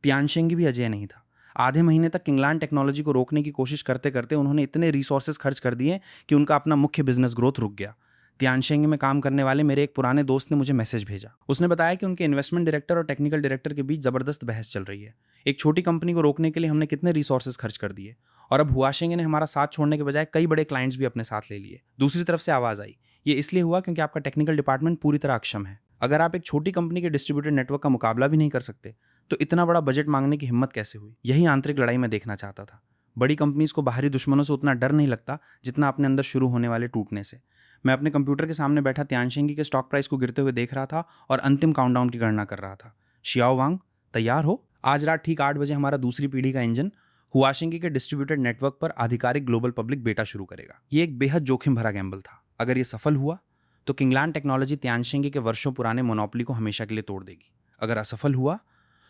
Speaker 1: त्यानशेंगी भी अजय नहीं था। आधे महीने तक किंगलैंड टेक्नोलॉजी को रोकने की कोशिश करते करते उन्होंने इतने रिसोर्सेज खर्च कर दिए कि उनका अपना मुख्य बिजनेस ग्रोथ रुक गया। त्यानशेंगी में काम करने वाले मेरे एक पुराने दोस्त ने मुझे मैसेज भेजा। उसने बताया कि उनके इन्वेस्टमेंट डायरेक्टर और टेक्निकल डायरेक्टर के बीच जबरदस्त बहस चल रही है। एक छोटी कंपनी को रोकने के लिए हमने कितने रिसोर्सेज खर्च कर दिए और अब हुआशेंगी ने हमारा साथ छोड़ने के बजाय कई बड़े क्लाइंट्स भी अपने साथ ले लिए। दूसरी तरफ से आवाज आई, ये इसलिए हुआ क्योंकि आपका टेक्निकल डिपार्टमेंट पूरी तरह अक्षम है। अगर आप एक छोटी कंपनी के डिस्ट्रीब्यूटेड नेटवर्क का मुकाबला भी नहीं कर सकते तो इतना बड़ा बजट मांगने की हिम्मत कैसे हुई? यही आंतरिक लड़ाई मैं देखना चाहता था। बड़ी कंपनीज को बाहरी दुश्मनों से उतना डर नहीं लगता जितना अपने अंदर शुरू होने वाले टूटने से। मैं अपने कंप्यूटर के सामने बैठा त्यानशेंगी के स्टॉक प्राइस को गिरते हुए देख रहा था और अंतिम काउंटडाउन की गणना कर रहा था। शियाओ वांग, तैयार हो? आज रात ठीक 8 बजे हमारा दूसरी पीढ़ी का इंजन हुआशेंगी के डिस्ट्रीब्यूटेड नेटवर्क पर आधिकारिक ग्लोबल पब्लिक बेटा शुरू करेगा। ये एक बेहद जोखिम भरा गैम्बल था। अगर ये सफल हुआ तो किंगलैंड टेक्नोलॉजी त्यानशेंगी के वर्षों पुराने मोनोपोली को हमेशा के लिए तोड़ देगी। अगर असफल हुआ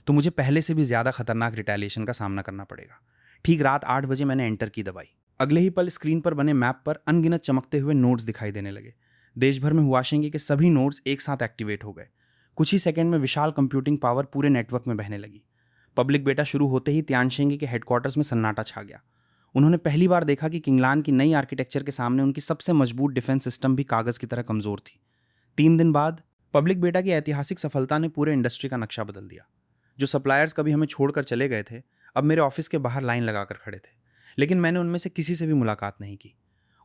Speaker 1: तो मुझे पहले से भी ज्यादा खतरनाक रिटेलिएशन का सामना करना पड़ेगा। ठीक रात 8 बजे मैंने एंटर की दबाई। अगले ही पल स्क्रीन पर बने मैप पर अनगिनत चमकते हुए नोड्स दिखाई देने लगे। देश भर में हुआशेंगी के सभी नोड्स एक साथ एक्टिवेट हो गए। कुछ ही सेकंड में विशाल कंप्यूटिंग पावर पूरे नेटवर्क में बहने लगी। पब्लिक बेटा शुरू होते ही तियानशेंगी के हेडक्वार्टर्स में सन्नाटा छा गया। उन्होंने पहली बार देखा कि किंगलान की नई आर्किटेक्चर के सामने उनकी सबसे मजबूत डिफेंस सिस्टम भी कागज की तरह कमजोर थी। 3 दिन बाद पब्लिक बेटा की ऐतिहासिक सफलता ने पूरे इंडस्ट्री का नक्शा बदल दिया। जो सप्लायर्स कभी हमें छोड़कर चले गए थे, अब मेरे ऑफिस के बाहर लाइन लगाकर खड़े थे, लेकिन मैंने उनमें से किसी से भी मुलाकात नहीं की।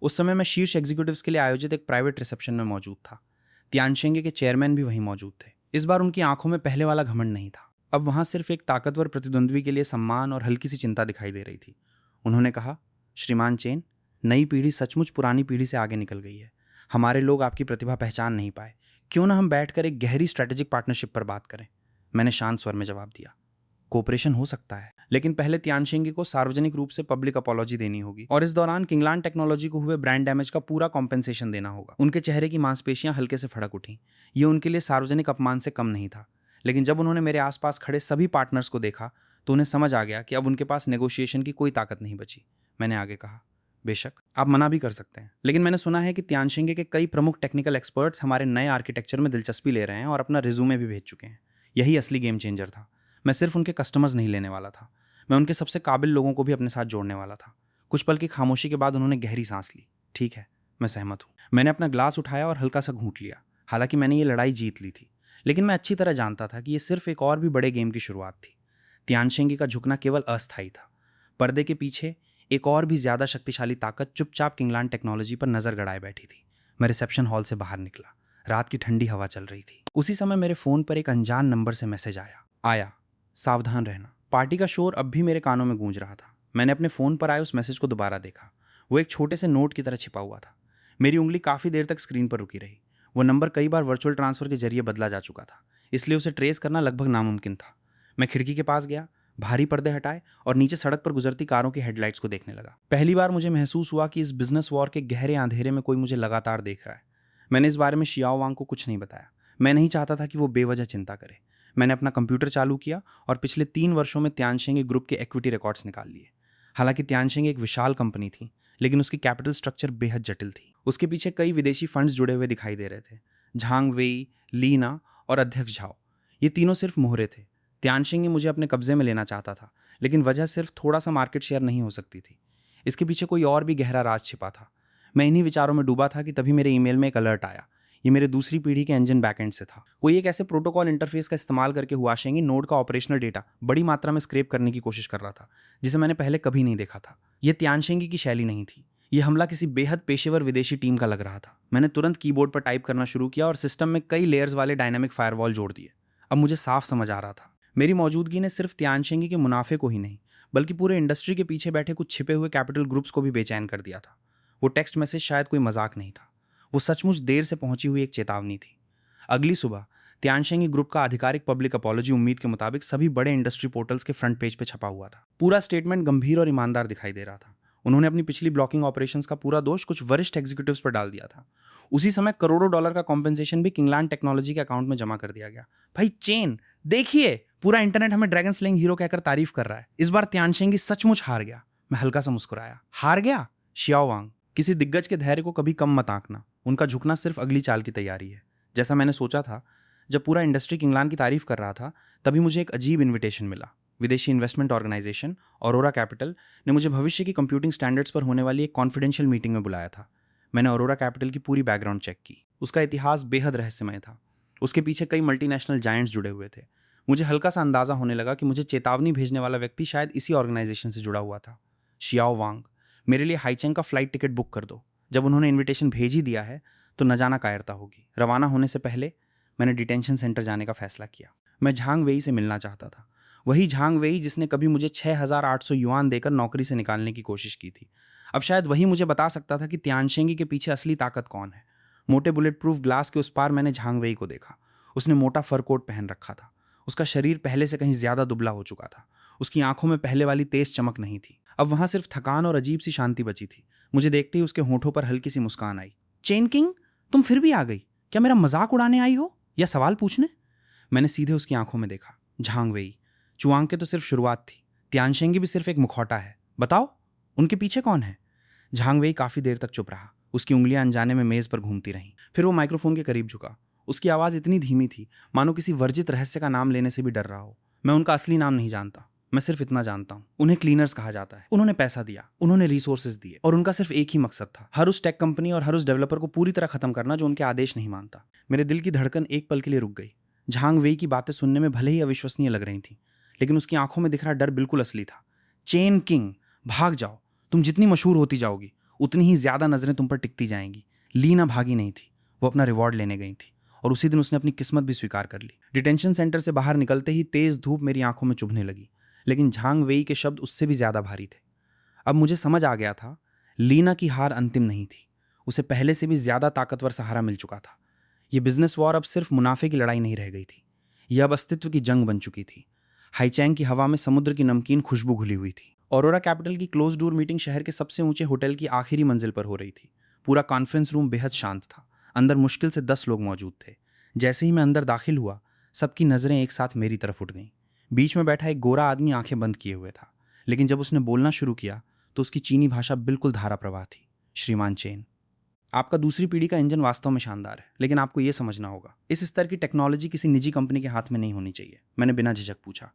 Speaker 1: उस समय मैं शीर्ष एग्जीक्यूटिव्स के लिए आयोजित एक प्राइवेट रिसेप्शन में मौजूद था। तियानशेंगे के चेयरमैन भी वहीं मौजूद थे। इस बार उनकी आंखों में पहले वाला घमंड नहीं था। अब वहां सिर्फ एक ताकतवर प्रतिद्वंद्वी के लिए सम्मान और हल्की सी चिंता दिखाई दे रही थी। उन्होंने कहा, श्रीमान चेन, नई पीढ़ी सचमुच पुरानी पीढ़ी से आगे निकल गई है। हमारे लोग आपकी प्रतिभा पहचान नहीं पाए। क्यों ना हम बैठकर एक गहरी स्ट्रेटेजिक पार्टनरशिप पर बात करें। मैंने शांत स्वर में जवाब दिया, कोऑपरेशन हो सकता है, लेकिन पहले तियानशेंगी को सार्वजनिक रूप से पब्लिक अपॉलॉजी देनी होगी और इस दौरान किंगलान टेक्नोलॉजी को हुए ब्रांड डैमेज का पूरा कॉम्पेंसेशन देना होगा। उनके चेहरे की मांसपेशियां हल्के से फड़क उठी। ये उनके लिए सार्वजनिक अपमान से कम नहीं था। लेकिन जब उन्होंने मेरे आसपास खड़े सभी पार्टनर्स को देखा तो उन्हें समझ आ गया कि अब उनके पास नेगोशिएशन की कोई ताकत नहीं बची। मैंने आगे कहा, बेशक आप मना भी कर सकते हैं, लेकिन मैंने सुना है कि तियानशेंगे के कई प्रमुख टेक्निकल एक्सपर्ट्स हमारे नए आर्किटेक्चर में दिलचस्पी ले रहे हैं और अपना रिज्यूमे भी भेज चुके हैं। यही असली गेम चेंजर था। मैं सिर्फ उनके कस्टमर्स नहीं लेने वाला था, मैं उनके सबसे काबिल लोगों को भी अपने साथ जोड़ने वाला था। कुछ पल की खामोशी के बाद उन्होंने गहरी सांस ली। ठीक है, मैं सहमत हूँ। मैंने अपना ग्लास उठाया और हल्का सा घूंट लिया। हालांकि मैंने ये लड़ाई जीत ली थी, लेकिन मैं अच्छी तरह जानता था कि ये सिर्फ एक और भी बड़े गेम की शुरुआत थी। तियानशेंगी का झुकना केवल अस्थायी था। पर्दे के पीछे एक और भी ज्यादा शक्तिशाली ताकत चुपचाप किंगलान टेक्नोलॉजी पर नजर गड़ाए बैठी थी। मैं रिसेप्शन हॉल से बाहर निकला। रात की ठंडी हवा चल रही थी। उसी समय मेरे फोन पर एक अनजान नंबर से मैसेज आया, सावधान रहना। पार्टी का शोर अब भी मेरे कानों में गूंज रहा था। मैंने अपने फोन पर आए उस मैसेज को दोबारा देखा। वो एक छोटे से नोट की तरह छिपा हुआ था। मेरी उंगली काफी देर तक स्क्रीन पर रुकी रही। वो नंबर कई बार वर्चुअल ट्रांसफर के जरिए बदला जा चुका था, इसलिए उसे ट्रेस करना लगभग नामुमकिन था। मैं खिड़की के पास गया, भारी पर्दे हटाए और नीचे सड़क पर गुजरती कारों की हेडलाइट्स को देखने लगा। पहली बार मुझे महसूस हुआ कि इस बिजनेस वॉर के गहरे अंधेरे में कोई मुझे लगातार देख रहा है। मैंने इस बारे में शियाओ वांग को कुछ नहीं बताया। मैं नहीं चाहता था कि वो बेवजह चिंता करे। मैंने अपना कंप्यूटर चालू किया और पिछले 3 वर्षों में तियानशेंगी ग्रुप के इक्विटी रिकॉर्ड्स निकाल लिए। हालांकि तियानशेंगी एक विशाल कंपनी थी, लेकिन उसकी कैपिटल स्ट्रक्चर बेहद जटिल थी। उसके पीछे कई विदेशी फंड्स जुड़े हुए दिखाई दे रहे थे। झांग वेई, लीना और अध्यक्ष झाओ, ये तीनों सिर्फ मोहरे थे। तियानशेंगी मुझे अपने कब्जे में लेना चाहता था, लेकिन वजह सिर्फ थोड़ा सा मार्केट शेयर नहीं हो सकती थी। इसके पीछे कोई और भी गहरा राज छिपा था। मैं इन्हीं विचारों में डूबा था कि तभी मेरे ईमेल में एक अलर्ट आया। ये मेरे दूसरी पीढ़ी के इंजन बैकएंड से था। कोई एक ऐसे प्रोटोकॉल इंटरफेस का इस्तेमाल करके हुआशेंगी नोड का ऑपरेशनल डेटा बड़ी मात्रा में स्क्रैप करने की कोशिश कर रहा था, जिसे मैंने पहले कभी नहीं देखा था। यह तियानशेंगी की शैली नहीं थी। यह हमला किसी बेहद पेशेवर विदेशी टीम का लग रहा था। मैंने तुरंत कीबोर्ड पर टाइप करना शुरू किया और सिस्टम में कई लेयर्स वाले डायनामिक फायरवॉल जोड़ दिए। अब मुझे साफ समझ आ रहा था, मेरी मौजूदगी ने सिर्फ तियानशेंगी के मुनाफे को ही नहीं, बल्कि पूरे इंडस्ट्री के पीछे बैठे कुछ छिपे हुए कैपिटल ग्रुप्स को भी बेचैन कर दिया था। वो टेक्स्ट मैसेज शायद कोई मजाक नहीं था, वो सचमुच देर से पहुंची हुई एक चेतावनी थी। अगली सुबह तियानशेंगी ग्रुप का आधिकारिक पब्लिक अपॉलॉजी उम्मीद के मुताबिक सभी बड़े इंडस्ट्री पोर्टल्स के फ्रंट पेज पे छपा हुआ था। पूरा स्टेटमेंट गंभीर और ईमानदार दिखाई दे रहा था। उन्होंने अपनी पिछली ब्लॉकिंग ऑपरेशंस का पूरा दोष कुछ वरिष्ठ एग्जीक्यूटिव्स पर डाल दिया था। उसी समय करोड़ों डॉलर का कॉम्पेंसेशन भी किंगलान टेक्नोलॉजी के अकाउंट में जमा कर दिया गया। भाई चेन, देखिए, पूरा इंटरनेट हमें ड्रैगन स्लेइंग हीरो कहकर तारीफ कर रहा है। इस बार तियानशेंगी सचमुच हार गया। मैं हल्का सा मुस्कुराया। हार गया? शियाओ वांग, किसी दिग्गज के धैर्य को कभी कम मत आंकना। उनका झुकना सिर्फ अगली चाल की तैयारी है। जैसा मैंने सोचा था, जब पूरा इंडस्ट्री किंगलान की तारीफ कर रहा था, तभी मुझे एक अजीब इन्विटेशन मिला। विदेशी इन्वेस्टमेंट ऑर्गेनाइजेशन ऑरोरा कैपिटल ने मुझे भविष्य की कंप्यूटिंग स्टैंडर्ड्स पर होने वाली एक कॉन्फिडेंशियल मीटिंग में बुलाया था। मैंने ऑरोरा कैपिटल की पूरी बैकग्राउंड चेक की। उसका इतिहास बेहद रहस्यमय था। उसके पीछे कई मल्टीनेशनल जायंट्स जुड़े हुए थे। मुझे हल्का सा अंदाजा होने लगा कि मुझे चेतावनी भेजने वाला व्यक्ति शायद इसी ऑर्गेनाइजेशन से जुड़ा हुआ था। शियाओ वांग, मेरे लिए हाईचेंग का फ्लाइट टिकट बुक कर दो। जब उन्होंने इन्विटेशन भेज ही दिया है तो न जाना कायरता होगी। रवाना होने से पहले मैंने डिटेंशन सेंटर जाने का फैसला किया। मैं झांग वेई से मिलना चाहता था। वही झांग वेई जिसने कभी मुझे 6,800 युआन देकर नौकरी से निकालने की कोशिश की थी। अब शायद वही मुझे बता सकता था कि तियानशेंगी के पीछे असली ताकत कौन है। मोटे बुलेट प्रूफ ग्लास के उस पार मैंने झांग वेई को देखा। उसने मोटा फर कोट पहन रखा था। उसका शरीर पहले से कहीं ज्यादा दुबला हो चुका था। उसकी आंखों में पहले वाली तेज चमक नहीं थी। अब वहां सिर्फ थकान और अजीब सी शांति बची थी। मुझे देखते ही उसके होठों पर हल्की सी मुस्कान आई। चेन किंग, तुम फिर भी आ गई। क्या मेरा मजाक उड़ाने आई हो या सवाल पूछने? मैंने सीधे उसकी आंखों में देखा। झांग वेई, चुआंग के तो सिर्फ शुरुआत थी। तियानशेंगी भी सिर्फ एक मुखौटा है। बताओ, उनके पीछे कौन है? झांग वेई काफी देर तक चुप रहा। उसकी उंगलियां अनजाने में मेज पर घूमती रहीं। फिर वो माइक्रोफोन के करीब झुका। उसकी आवाज इतनी धीमी थी मानो किसी वर्जित रहस्य का नाम लेने से भी डर रहा हो। मैं उनका असली नाम नहीं जानता, मैं सिर्फ इतना जानता हूँ, उन्हें क्लीनर्स कहा जाता है। उन्होंने पैसा दिया, उन्होंने रिसोर्सेज दिए, और उनका सिर्फ एक ही मकसद था, हर उस टेक कंपनी और हर उस डेवलपर को पूरी तरह खत्म करना जो उनके आदेश नहीं मानता। मेरे दिल की धड़कन एक पल के लिए रुक गई। झांग वेई की बातें सुनने में भले ही अविश्वसनीय लग रही थी, लेकिन उसकी आंखों में दिख रहा डर बिल्कुल असली था। चेन किंग, भाग जाओ, तुम जितनी मशहूर होती जाओगी उतनी ही ज्यादा नजरें तुम पर टिकती जाएंगी। लीना भागी नहीं थी, वो अपना रिवॉर्ड लेने गई थी, और उसी दिन उसने अपनी किस्मत भी स्वीकार कर ली। डिटेंशन सेंटर से बाहर निकलते ही तेज धूप मेरी आंखों में चुभने लगी, लेकिन झांग वेई के शब्द उससे भी ज्यादा भारी थे। अब मुझे समझ आ गया था, लीना की हार अंतिम नहीं थी, उसे पहले से भी ज्यादा ताकतवर सहारा मिल चुका था। यह बिजनेस वॉर अब सिर्फ मुनाफे की लड़ाई नहीं रह गई थी, यह अब अस्तित्व की जंग बन चुकी थी। हाईचैंग की हवा में समुद्र की नमकीन खुशबू घुली हुई थी। ऑरोरा कैपिटल की क्लोज डोर मीटिंग शहर के सबसे ऊंचे होटल की आखिरी मंजिल पर हो रही थी। पूरा कॉन्फ्रेंस रूम बेहद शांत था, अंदर मुश्किल से 10 लोग मौजूद थे। जैसे ही मैं अंदर दाखिल हुआ, सबकी नजरें एक साथ मेरी तरफ उठ गईं। बीच में बैठा एक गोरा आदमी आंखें बंद किए हुए था, लेकिन जब उसने बोलना शुरू किया तो उसकी चीनी भाषा बिल्कुल धारा प्रवाह थी। श्रीमान चेन, आपका दूसरी पीढ़ी का इंजन वास्तव में शानदार है, लेकिन आपको यह समझना होगा, इस स्तर की टेक्नोलॉजी किसी निजी कंपनी के हाथ में नहीं होनी चाहिए। मैंने बिना झिझक पूछा,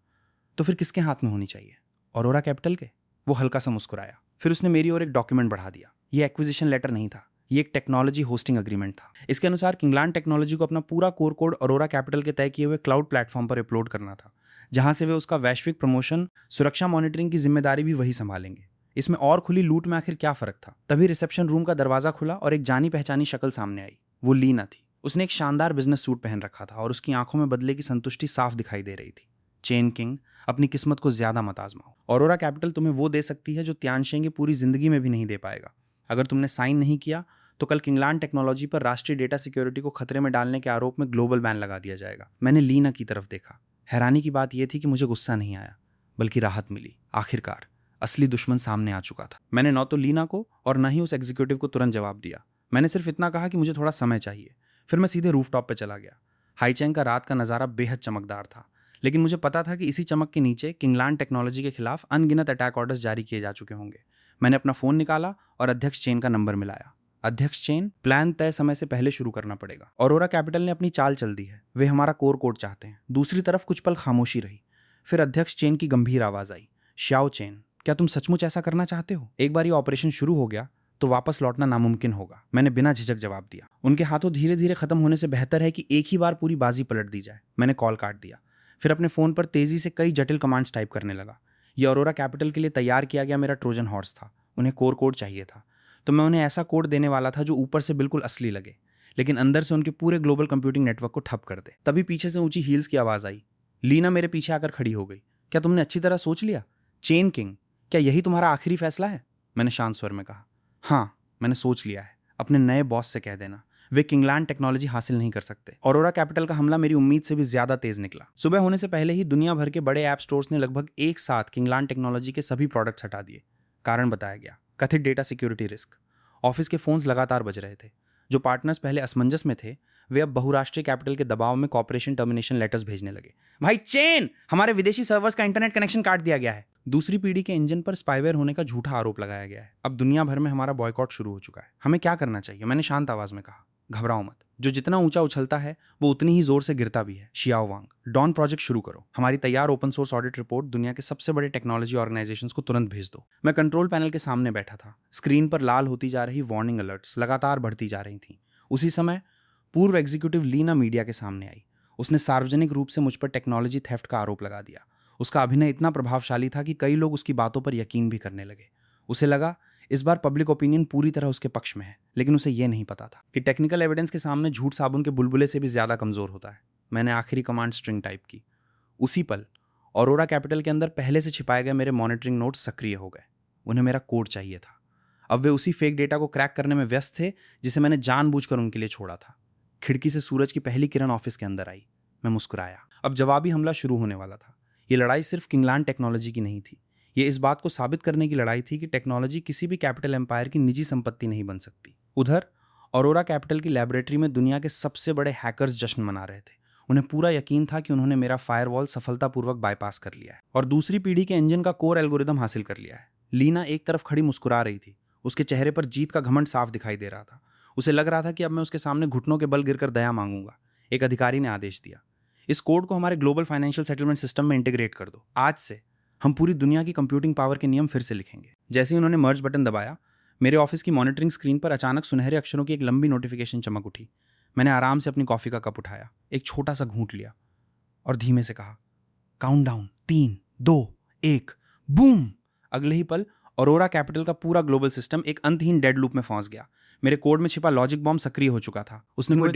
Speaker 1: तो फिर किसके हाथ में होनी चाहिए? ऑरोरा कैपिटल के? वो हल्का सा मुस्कुराया, फिर उसने मेरी ओर एक डॉक्यूमेंट बढ़ा दिया। ये एक्विजिशन लेटर नहीं था, ये एक टेक्नोलॉजी होस्टिंग एग्रीमेंट था। इसके अनुसार किंगलैंड टेक्नोलॉजी को अपना पूरा कोर कोड ऑरोरा कैपिटल के तय किए हुए क्लाउड प्लेटफॉर्म पर अपलोड करना था, जहां से वे उसका वैश्विक प्रमोशन, सुरक्षा मॉनिटरिंग की जिम्मेदारी भी वही संभालेंगे। इसमें और खुली लूट में आखिर क्या फर्क था? तभी रिसेप्शन रूम का दरवाजा खुला और एक जानी पहचानी शक्ल सामने आई। वो लीना थी। उसने एक शानदार बिजनेस सूट पहन रखा था और उसकी आंखों में बदले की संतुष्टि साफ दिखाई दे रही थी। चेन किंग, अपनी किस्मत को ज्यादा मत आजमाओ। ऑरोरा कैपिटल तुम्हें वो दे सकती है जो त्यानशेंगे पूरी जिंदगी में भी नहीं दे पाएगा। अगर तुमने साइन नहीं किया तो कल किंगलैंड टेक्नोलॉजी पर राष्ट्रीय डेटा सिक्योरिटी को खतरे में डालने के आरोप में ग्लोबल बैन लगा दिया जाएगा। मैंने लीना की तरफ देखा। हैरानी की बात यह थी कि मुझे गुस्सा नहीं आया, बल्कि राहत मिली। आखिरकार असली दुश्मन सामने आ चुका था। मैंने न तो लीना को और न ही उस एग्जीक्यूटिव को तुरंत जवाब दिया। मैंने सिर्फ इतना कहा कि मुझे थोड़ा समय चाहिए। फिर मैं सीधे रूफटॉप पे चला गया। हाईचैंग का रात का नज़ारा बेहद चमकदार था, लेकिन मुझे पता था कि इसी चमक के नीचे किंगलैंड टेक्नोलॉजी के खिलाफ अनगिनत अटैक ऑर्डर्स जारी किए जा चुके होंगे। मैंने अपना फोन निकाला और अध्यक्ष चेन का नंबर मिलाया। अध्यक्ष चेन, प्लान तय समय से पहले शुरू करना पड़ेगा। ऑरोरा कैपिटल ने अपनी चाल चल दी है, वे हमारा कोर कोड चाहते हैं। दूसरी तरफ कुछ पल खामोशी रही, फिर अध्यक्ष चेन की गंभीर आवाज आई, श्याओ चेन, क्या तुम सचमुच ऐसा करना चाहते हो? एक बार ये ऑपरेशन शुरू हो गया तो वापस लौटना नामुमकिन होगा। मैंने बिना झिझक जवाब दिया। उनके हाथों धीरे धीरे खत्म होने से बेहतर है कि एक ही बार पूरी बाजी पलट दी जाए। मैंने कॉल काट दिया, फिर अपने फोन पर तेजी से कई जटिल कमांड्स टाइप करने लगा। यह ऑरोरा कैपिटल के लिए तैयार किया गया मेरा ट्रोजन हॉर्स था। उन्हें कोर कोड चाहिए था, तो मैं उन्हें ऐसा कोड देने वाला था जो ऊपर से बिल्कुल असली लगे, लेकिन अंदर से उनके पूरे ग्लोबल कंप्यूटिंग नेटवर्क को ठप कर दे। तभी पीछे से ऊंची हील्स की आवाज आई। लीना मेरे पीछे आकर खड़ी हो गई। क्या तुमने अच्छी तरह सोच लिया? चेन किंग, क्या यही तुम्हारा आखिरी फैसला है? मैंने शांत स्वर में कहा, हाँ, मैंने सोच लिया है। अपने नए बॉस से कह देना, वे किंगलैंड टेक्नोलॉजी हासिल नहीं कर सकते। ऑरोरा कैपिटल का हमला मेरी उम्मीद से भी ज्यादा तेज निकला। सुबह होने से पहले ही दुनिया भर के बड़े ऐप स्टोर्स ने लगभग एक साथ किंगलैंड टेक्नोलॉजी के सभी प्रोडक्ट्स हटा दिए। कारण बताया गया, कथित डेटा सिक्योरिटी रिस्क। ऑफिस के फोन्स लगातार बज रहे थे। जो पार्टनर्स पहले असमंजस में थे, वे अब बहुराष्ट्रीय कैपिटल के दबाव में कॉर्पोरेशन टर्मिनेशन लेटर्स भेजने लगे। भाई चेन, हमारे विदेशी सर्वर्स का इंटरनेट कनेक्शन काट दिया गया है। दूसरी पीढ़ी के इंजन पर स्पाईवेयर होने का झूठा आरोप लगाया गया है। अब दुनिया भर में हमारा बॉयकॉट शुरू हो चुका है। हमें क्या करना चाहिए? मैंने शांत आवाज में कहा, घबराओ मत। जो जितना ऊंचा उछलता है वो उतनी ही जोर से गिरता भी है। शियाओ वांग, डॉन प्रोजेक्ट शुरू करो। हमारी तैयार ओपन सोर्स ऑडिट रिपोर्ट दुनिया के सबसे बड़े टेक्नोलॉजी ऑर्गेनाइजेशंस को तुरंत भेज दो। मैं कंट्रोल पैनल के सामने बैठा था। स्क्रीन पर लाल होती जा रही वार्निंग अलर्ट्स लगातार बढ़ती जा रही थी। उसी समय पूर्व एग्जीक्यूटिव लीना मीडिया के सामने आई। उसने सार्वजनिक रूप से मुझ पर टेक्नोलॉजी थेफ्ट का आरोप लगा दिया। उसका अभिनय इतना प्रभावशाली था कि कई लोग उसकी बातों पर यकीन भी करने लगे। उसे लगा इस बार पब्लिक ओपिनियन पूरी तरह उसके पक्ष में है, लेकिन उसे यह नहीं पता था कि टेक्निकल एविडेंस के सामने झूठ साबुन के बुलबुले से भी ज्यादा कमजोर होता है। मैंने आखिरी कमांड स्ट्रिंग टाइप की। उसी पल ऑरोरा कैपिटल के अंदर पहले से छिपाए गए मेरे मॉनिटरिंग नोट्स सक्रिय हो गए। उन्हें मेरा कोड चाहिए था। अब वे उसी फेक डेटा को क्रैक करने में व्यस्त थे जिसे मैंने जानबूझकर उनके लिए छोड़ा था। खिड़की से सूरज की पहली किरण ऑफिस के अंदर आई। मैं मुस्कुराया। अब जवाबी हमला शुरू होने वाला था। ये लड़ाई सिर्फ किंगलैंड टेक्नोलॉजी की नहीं थी, ये इस बात को साबित करने की लड़ाई थी कि टेक्नोलॉजी किसी भी कैपिटल एम्पायर की निजी संपत्ति नहीं बन सकती। उधर ऑरोरा कैपिटल की लैबोरेटरी में दुनिया के सबसे बड़े हैकर्स जश्न मना रहे थे। उन्हें पूरा यकीन था कि उन्होंने मेरा फायरवॉल सफलतापूर्वक बाईपास कर लिया है और दूसरी पीढ़ी के इंजन का कोर एल्गोरिदम हासिल कर लिया है। लीना एक तरफ खड़ी मुस्कुरा रही थी। उसके चेहरे पर जीत का घमंड साफ दिखाई दे रहा था। उसे लग रहा था कि अब मैं उसके सामने घुटनों के बल गिरकर दया मांगूंगा। एक अधिकारी ने आदेश दिया, इस कोड को हमारे ग्लोबल फाइनेंशियल सेटलमेंट सिस्टम में इंटीग्रेट कर दो। आज से हम पूरी दुनिया की कंप्यूटिंग पावर के नियम फिर से लिखेंगे। जैसे ही उन्होंने मर्ज बटन दबाया, मेरे ऑफिस की मॉनिटरिंग स्क्रीन पर अचानक सुनहरे अक्षरों की एक लंबी नोटिफिकेशन चमक उठी। मैंने आराम से अपनी कॉफी का कप उठाया, एक छोटा सा घूंट लिया और धीमे से कहा, काउंटडाउन 3, 2, 1, बूम। अगले ही पल ऑरोरा कैपिटल का पूरा ग्लोबल सिस्टम एक अंतहीन डेड लूप में फंस गया। मेरे कोड में छिपा लॉजिक बॉम्ब सक्रिय हो चुका था। उसने कोई